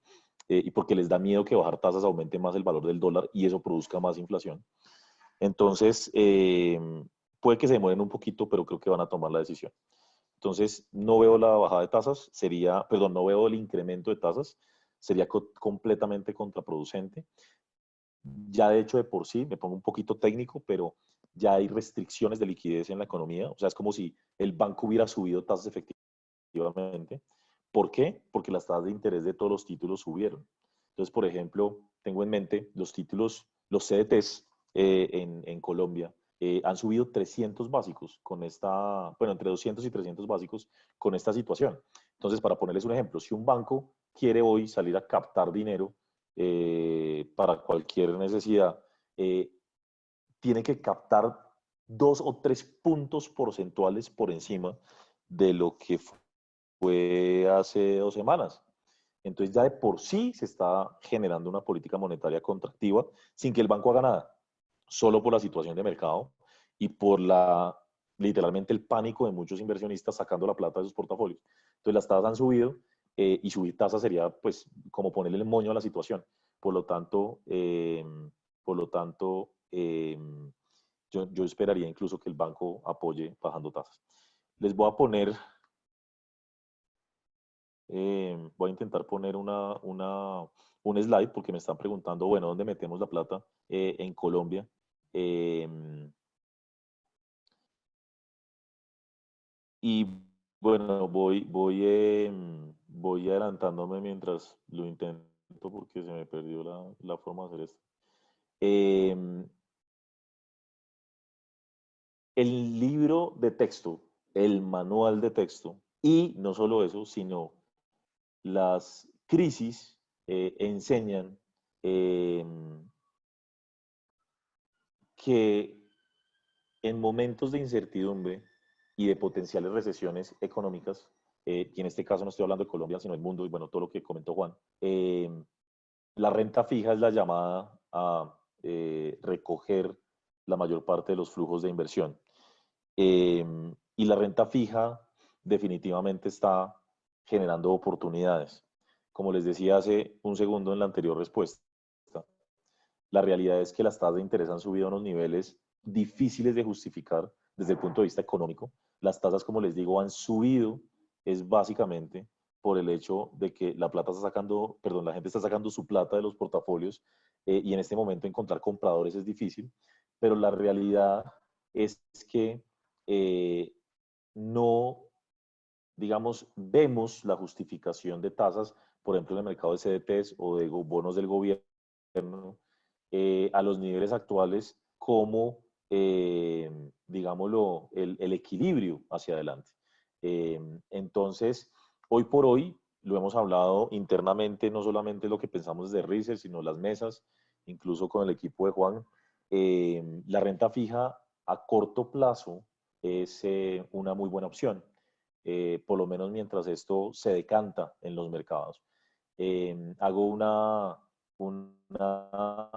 y porque les da miedo que bajar tasas aumente más el valor del dólar y eso produzca más inflación. Entonces, puede que se demoren un poquito, pero creo que van a tomar la decisión. Entonces, no veo la bajada de tasas, perdón, no veo el incremento de tasas, sería completamente contraproducente. Ya de hecho de por sí, me pongo un poquito técnico, pero ya hay restricciones de liquidez en la economía, o sea, es como si el banco hubiera subido tasas efectivamente. ¿Por qué? Porque las tasas de interés de todos los títulos subieron. Entonces, por ejemplo, tengo en mente los títulos, los CDTs en Colombia han subido 300 básicos con esta, bueno, entre 200 y 300 básicos con esta situación. Entonces, para ponerles un ejemplo, si un banco quiere hoy salir a captar dinero para cualquier necesidad, eh, tiene que captar 2 o 3 puntos porcentuales por encima de lo que fue hace 2 semanas. Entonces ya de por sí se está generando una política monetaria contractiva sin que el banco haga nada, solo por la situación de mercado y por literalmente el pánico de muchos inversionistas sacando la plata de sus portafolios. Entonces las tasas han subido y subir tasas sería pues como ponerle el moño a la situación. Por lo tanto, por lo tanto yo esperaría incluso que el banco apoye bajando tasas. Les voy a poner voy a intentar poner un slide porque me están preguntando, bueno, ¿dónde metemos la plata en Colombia? Em, y bueno, voy adelantándome mientras lo intento porque se me perdió la forma de hacer esto. Em, el libro de texto, el manual de texto, y no solo eso, sino las crisis enseñan que en momentos de incertidumbre y de potenciales recesiones económicas, y en este caso no estoy hablando de Colombia, sino del mundo, y bueno, todo lo que comentó Juan, la renta fija es la llamada a recoger la mayor parte de los flujos de inversión. Y la renta fija definitivamente está generando oportunidades. Como les decía hace un segundo en la anterior respuesta, la realidad es que las tasas de interés han subido a unos niveles difíciles de justificar desde el punto de vista económico. Las tasas, como les digo, han subido es básicamente por el hecho de que la plata está sacando, perdón, la gente está sacando su plata de los portafolios y en este momento encontrar compradores es difícil, pero la realidad es que eh, no, digamos, vemos la justificación de tasas, por ejemplo, en el mercado de CDTs o de bonos del gobierno a los niveles actuales como, digámoslo, el equilibrio hacia adelante. Entonces, hoy por hoy, lo hemos hablado internamente, no solamente lo que pensamos desde Research, sino las mesas, incluso con el equipo de Juan, la renta fija a corto plazo es una muy buena opción, por lo menos mientras esto se decanta en los mercados. Hago una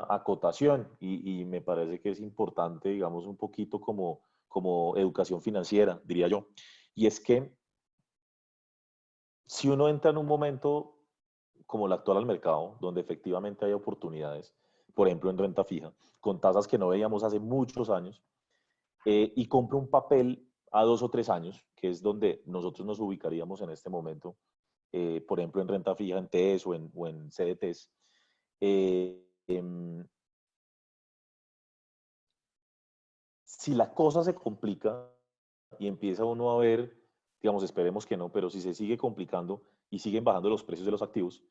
acotación y me parece que es importante, digamos, un poquito como educación financiera, diría yo. Y es que si uno entra en un momento como el actual al mercado, donde efectivamente hay oportunidades, por ejemplo en renta fija, con tasas que no veíamos hace muchos años, y compra un papel a 2 o 3 años, que es donde nosotros nos ubicaríamos en este momento, por ejemplo en renta fija, en TES o en CDTs, eh, em, si la cosa se complica y empieza uno a ver, digamos, esperemos que no, pero si se sigue complicando y siguen bajando los precios de los activos,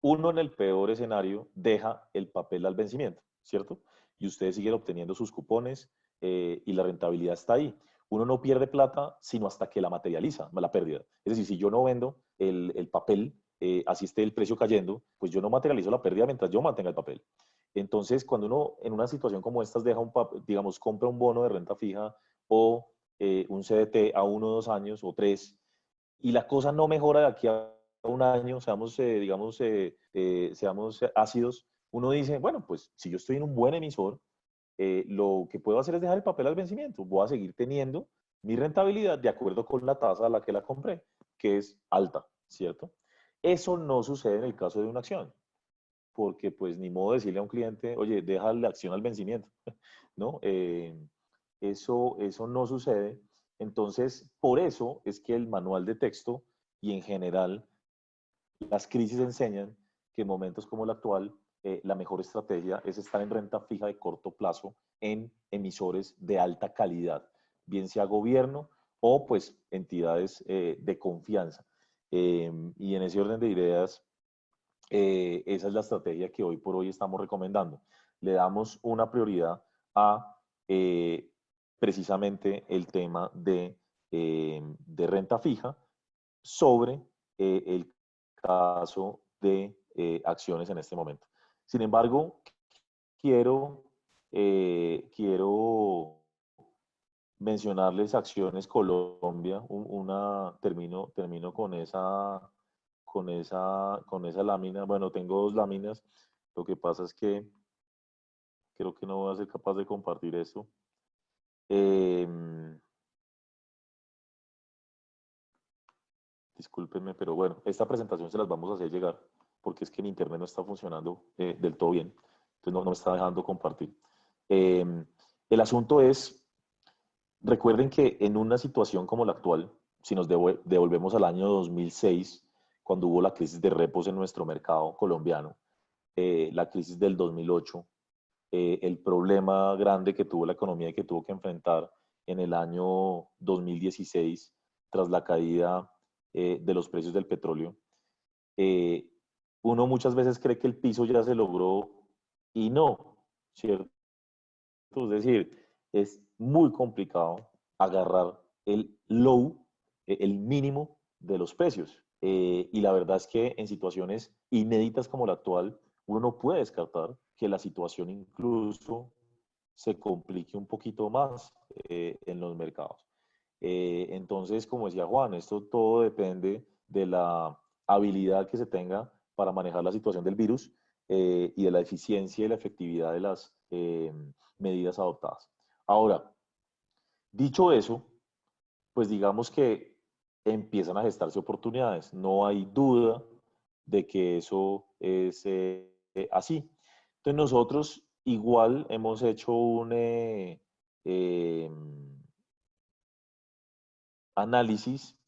uno en el peor escenario deja el papel al vencimiento, ¿cierto? Y ustedes siguen obteniendo sus cupones, y la rentabilidad está ahí. Uno no pierde plata sino hasta que la materializa, la pérdida. Es decir, si yo no vendo el papel, así esté el precio cayendo, pues yo no materializo la pérdida mientras yo mantenga el papel. Entonces, cuando uno en una situación como estas deja digamos, compra un bono de renta fija o un CDT a 1 o 2 años o 3, y la cosa no mejora de aquí a un año, seamos, digamos, seamos ácidos, uno dice, bueno, pues si yo estoy en un buen emisor, lo que puedo hacer es dejar el papel al vencimiento. Voy a seguir teniendo mi rentabilidad de acuerdo con la tasa a la que la compré, que es alta, ¿cierto? Eso no sucede en el caso de una acción, porque pues ni modo de decirle a un cliente, oye, deja la acción al vencimiento, ¿no? Eso no sucede. Entonces, por eso es que el manual de texto y en general las crisis enseñan que en momentos como el actual, la mejor estrategia es estar en renta fija de corto plazo en emisores de alta calidad, bien sea gobierno o pues entidades de confianza. Y en ese orden de ideas, esa es la estrategia que hoy por hoy estamos recomendando. Le damos una prioridad a precisamente el tema de renta fija sobre el caso de acciones en este momento. Sin embargo, quiero mencionarles Acciones Colombia, termino con esa lámina. Bueno, tengo 2 láminas. Lo que pasa es que creo que no voy a ser capaz de compartir eso. Eh, Discúlpenme, pero bueno, esta presentación se las vamos a hacer llegar porque es que mi internet no está funcionando del todo bien. Entonces no me está dejando compartir. Eh, el asunto es, recuerden que en una situación como la actual, si nos devolvemos al año 2006, cuando hubo la crisis de repos en nuestro mercado colombiano, la crisis del 2008, el problema grande que tuvo la economía y que tuvo que enfrentar en el año 2016 tras la caída de los precios del petróleo, eh, uno muchas veces cree que el piso ya se logró y no, ¿cierto? Es decir, es muy complicado agarrar el low, el mínimo de los precios. Y la verdad es que en situaciones inéditas como la actual, uno no puede descartar que la situación incluso se complique un poquito más en los mercados. Entonces, como decía Juan, esto todo depende de la habilidad que se tenga para manejar la situación del virus, y de la eficiencia y la efectividad de las medidas adoptadas. Ahora, dicho eso, pues digamos que empiezan a gestarse oportunidades. No hay duda de que eso es así. Entonces nosotros igual hemos hecho un eh, análisis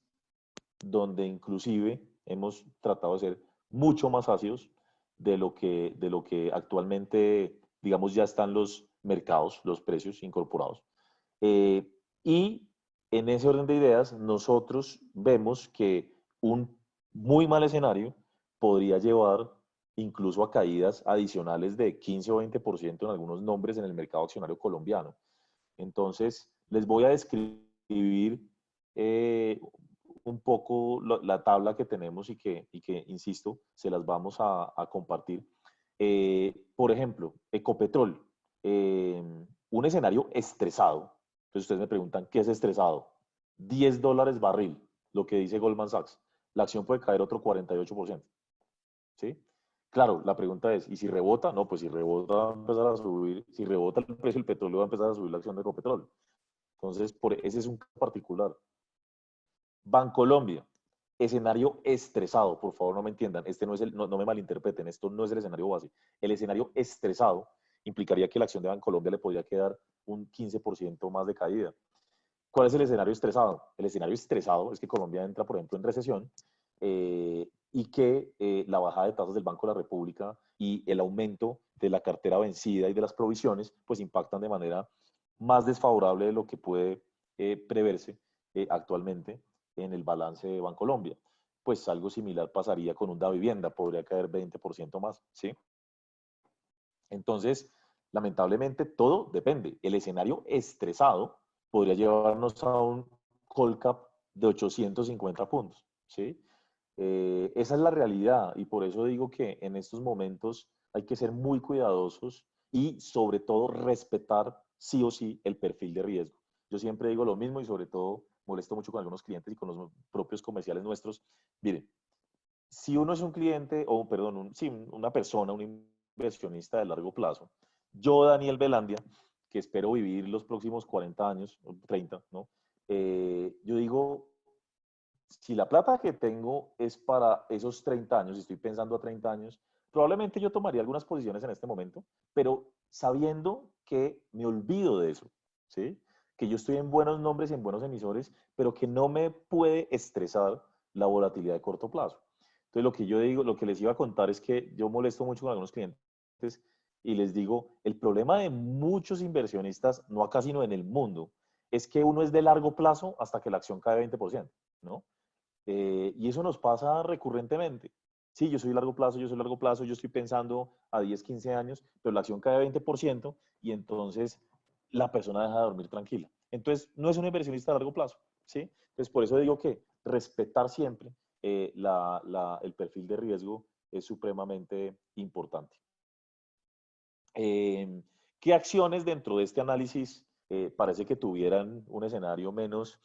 donde inclusive hemos tratado de ser mucho más ácidos de lo que actualmente, digamos, ya están los mercados, los precios incorporados. Eh, y en ese orden de ideas, nosotros vemos que un muy mal escenario podría llevar incluso a caídas adicionales de 15 o 20% en algunos nombres en el mercado accionario colombiano. Entonces, les voy a describir eh, un poco la tabla que tenemos y que, insisto, se las vamos a compartir. Por ejemplo, Ecopetrol, un escenario estresado. Entonces ustedes me preguntan, ¿qué es estresado? $10 barril, lo que dice Goldman Sachs. La acción puede caer otro 48%. ¿Sí? Claro, la pregunta es, ¿y si rebota? No, pues si rebota va a empezar a subir, si rebota el precio del petróleo va a empezar a subir la acción de Ecopetrol. Entonces, ese es un caso particular. Bancolombia, escenario estresado, por favor no me entiendan, este no es no me malinterpreten, esto no es el escenario base. El escenario estresado implicaría que la acción de Bancolombia le podría quedar un 15% más de caída. ¿Cuál es el escenario estresado? El escenario estresado es que Colombia entra, por ejemplo, en recesión y que la bajada de tasas del Banco de la República y el aumento de la cartera vencida y de las provisiones, pues impactan de manera más desfavorable de lo que puede preverse actualmente en el balance de Bancolombia. Pues algo similar pasaría con un Davivienda, podría caer 20% más, ¿sí? Entonces, lamentablemente, todo depende. El escenario estresado podría llevarnos a un call cap de 850 puntos, ¿sí? Esa es la realidad y por eso digo que en estos momentos hay que ser muy cuidadosos y sobre todo respetar sí o sí el perfil de riesgo. Yo siempre digo lo mismo y sobre todo molesto mucho con algunos clientes y con los propios comerciales nuestros. Miren, si uno es un cliente, o perdón, sí, una persona, un inversionista de largo plazo, yo, Daniel Velandia, que espero vivir los próximos 40 años, 30, ¿no? Yo digo, si la plata que tengo es para esos 30 años, y estoy pensando a 30 años, probablemente yo tomaría algunas posiciones en este momento, pero sabiendo que me olvido de eso, ¿sí? Que yo estoy en buenos nombres y en buenos emisores, pero que no me puede estresar la volatilidad de corto plazo. Entonces, lo que yo digo, lo que les iba a contar es que yo molesto mucho con algunos clientes y les digo, el problema de muchos inversionistas, no acá sino en el mundo, es que uno es de largo plazo hasta que la acción cae 20%, ¿no? Y eso nos pasa recurrentemente. Sí, yo soy largo plazo, yo soy largo plazo, yo estoy pensando a 10, 15 años, pero la acción cae 20% y entonces la persona deja de dormir tranquila. Entonces, no es un inversionista a largo plazo, ¿sí? Entonces, por eso digo que respetar siempre el perfil de riesgo es supremamente importante. Eh, ¿Qué acciones dentro de este análisis parece que tuvieran un escenario menos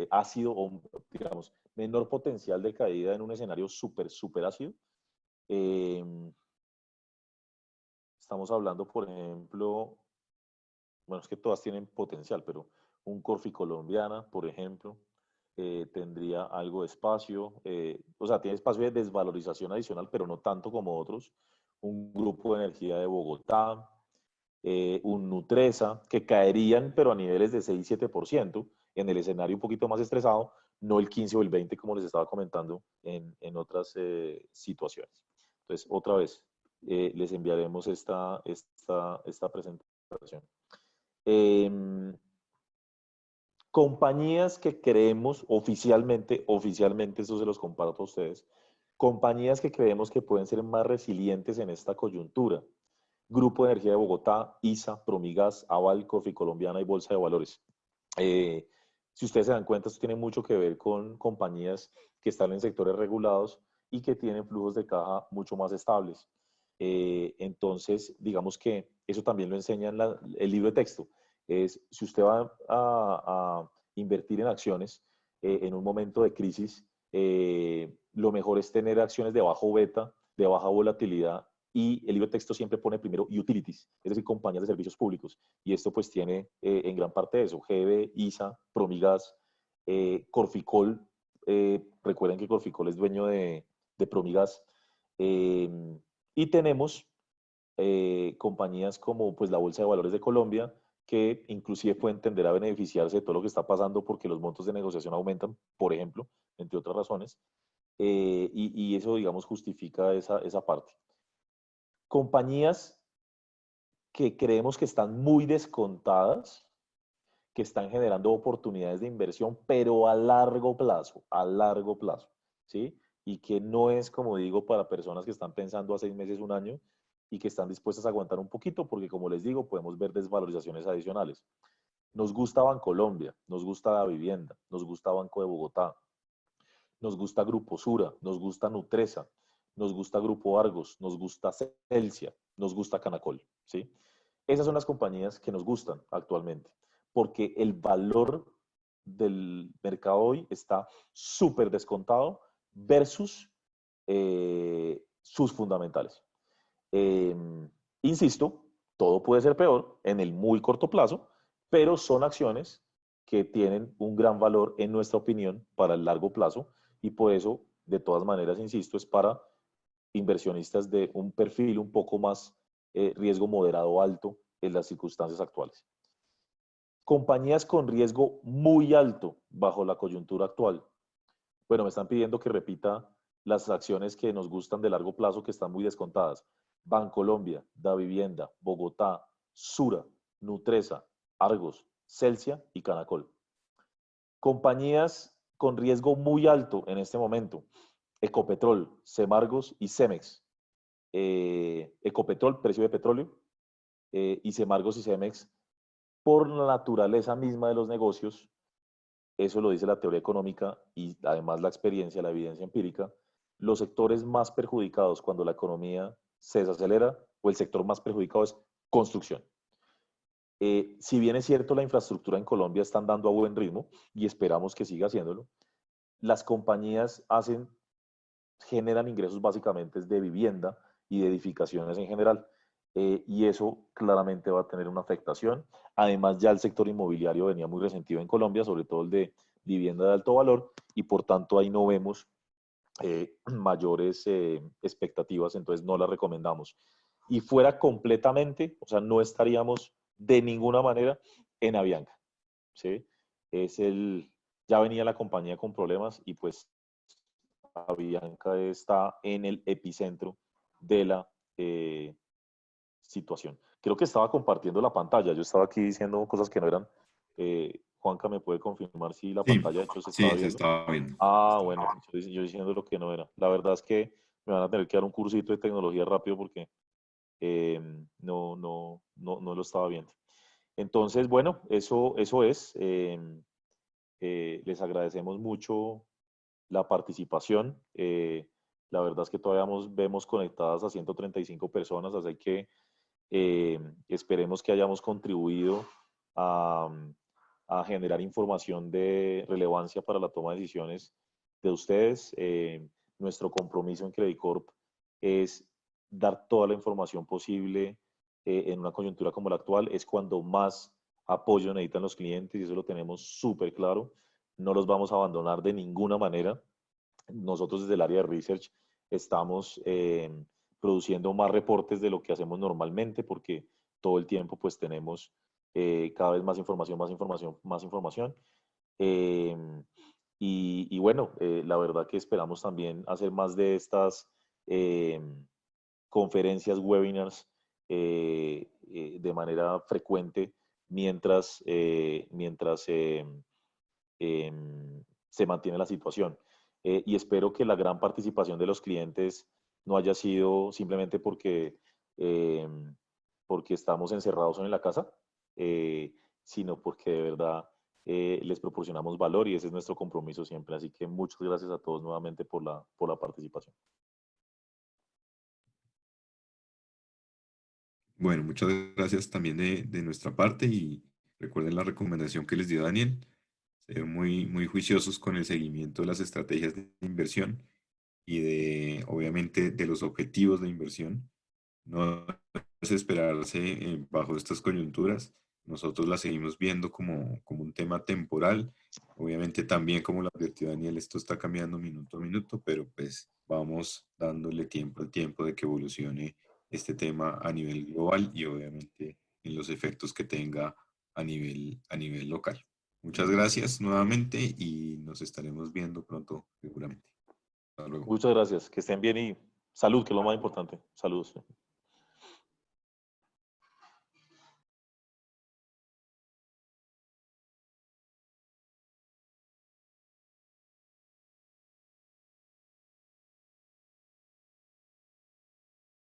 ácido o, digamos, menor potencial de caída en un escenario súper ácido? Eh, Estamos hablando, por ejemplo, bueno, es que todas tienen potencial, pero un Corfi colombiana, por ejemplo, tendría algo de espacio, o sea, tiene espacio de desvalorización adicional, pero no tanto como otros. Un grupo de energía de Bogotá, un Nutresa, que caerían, pero a niveles de 6-7% en el escenario un poquito más estresado, no el 15 o el 20 como les estaba comentando en otras situaciones. Entonces, otra vez, les enviaremos esta presentación. Eh, Compañías que creemos oficialmente, eso se los comparto a ustedes, compañías que creemos que pueden ser más resilientes en esta coyuntura. Grupo de Energía de Bogotá, ISA, Promigas, Aval, Corfi Colombiana y Bolsa de Valores. Eh, si ustedes se dan cuenta, esto tiene mucho que ver con compañías que están en sectores regulados y que tienen flujos de caja mucho más estables. Entonces, digamos que eso también lo enseña en el libro de texto. Es, si usted va a invertir en acciones en un momento de crisis, lo mejor es tener acciones de bajo beta, de baja volatilidad y el libro de texto siempre pone primero utilities, es decir, compañías de servicios públicos. Y esto pues tiene en gran parte eso, GB, ISA, Promigas, Corficol, recuerden que Corficol es dueño de Promigas, eh, y tenemos compañías como pues la Bolsa de Valores de Colombia, que inclusive pueden tender a beneficiarse de todo lo que está pasando porque los montos de negociación aumentan, por ejemplo, entre otras razones, y eso, digamos, justifica esa parte. Compañías que creemos que están muy descontadas, que están generando oportunidades de inversión, pero a largo plazo, ¿sí? y que no es, como digo, para personas que están pensando a 6 meses, un año y que están dispuestas a aguantar un poquito, porque como les digo, podemos ver desvalorizaciones adicionales. Nos gusta Bancolombia, nos gusta la vivienda, nos gusta Banco de Bogotá, nos gusta Grupo Sura, nos gusta Nutresa, nos gusta Grupo Argos, nos gusta Celsia, nos gusta Canacol, ¿sí? Esas son las compañías que nos gustan actualmente, porque el valor del mercado hoy está súper descontado versus sus fundamentales. Eh, Insisto, todo puede ser peor en el muy corto plazo, pero son acciones que tienen un gran valor, en nuestra opinión, para el largo plazo y por eso, de todas maneras, insisto, es para inversionistas de un perfil un poco más riesgo moderado alto en las circunstancias actuales. Compañías con riesgo muy alto bajo la coyuntura actual. Bueno, me están pidiendo que repita las acciones que nos gustan de largo plazo que están muy descontadas. Bancolombia, Davivienda, Bogotá, Sura, Nutresa, Argos, Celsia y Canacol. Compañías con riesgo muy alto en este momento. Ecopetrol, Semargos y Cemex. Ecopetrol, precio de petróleo, y Semargos y Cemex, por la naturaleza misma de los negocios, eso lo dice la teoría económica y además la experiencia, la evidencia empírica, los sectores más perjudicados cuando la economía se desacelera o el sector más perjudicado es construcción. Si bien es cierto la infraestructura en Colombia está andando a buen ritmo y esperamos que siga haciéndolo, las compañías generan ingresos básicamente de vivienda y de edificaciones en general. Y eso claramente va a tener una afectación. Además, ya el sector inmobiliario venía muy resentido en Colombia, sobre todo el de vivienda de alto valor, y por tanto ahí no vemos mayores expectativas, entonces no las recomendamos. Y fuera completamente, o sea, no estaríamos de ninguna manera en Avianca, ¿sí? Es el, ya venía la compañía con problemas y pues Avianca está en el epicentro de la situación. Creo que estaba compartiendo la pantalla, yo estaba aquí diciendo cosas que no eran. Juanca, ¿me puede confirmar si la Sí, pantalla de hecho se estaba sí, se viendo? estaba viendo. Ah, bueno, yo diciendo lo que no era. La verdad es que me van a tener que dar un cursito de tecnología rápido porque no lo estaba viendo. Entonces, bueno, eso es. Les agradecemos mucho la participación. La verdad es que todavía vemos conectadas a 135 personas, así que esperemos que hayamos contribuido a, a generar información de relevancia para la toma de decisiones de ustedes. Nuestro compromiso en Credit Corp es dar toda la información posible en una coyuntura como la actual. Es cuando más apoyo necesitan los clientes y eso lo tenemos súper claro. No los vamos a abandonar de ninguna manera. Nosotros desde el área de research estamos produciendo más reportes de lo que hacemos normalmente porque todo el tiempo pues tenemos cada vez más información, más información, más información. Eh, y bueno, la verdad que esperamos también hacer más de estas eh, conferencias, webinars de manera frecuente mientras se mantiene la situación. Y espero que la gran participación de los clientes no haya sido simplemente eh, porque estamos encerrados en la casa, eh, sino porque de verdad les proporcionamos valor y ese es nuestro compromiso siempre. Así que muchas gracias a todos nuevamente por la participación. Bueno, muchas gracias también de nuestra parte y recuerden la recomendación que les dio Daniel, ser muy, muy juiciosos con el seguimiento de las estrategias de inversión y obviamente, de los objetivos de inversión. No desesperarse bajo estas coyunturas. Nosotros las seguimos viendo como un tema temporal. Obviamente también, como lo advirtió Daniel, esto está cambiando minuto a minuto, pero pues vamos dándole tiempo al tiempo de que evolucione este tema a nivel global y obviamente en los efectos que tenga a nivel local. Muchas gracias nuevamente y nos estaremos viendo pronto seguramente. Hasta luego. Muchas gracias, que estén bien y salud, que es lo más importante. Saludos.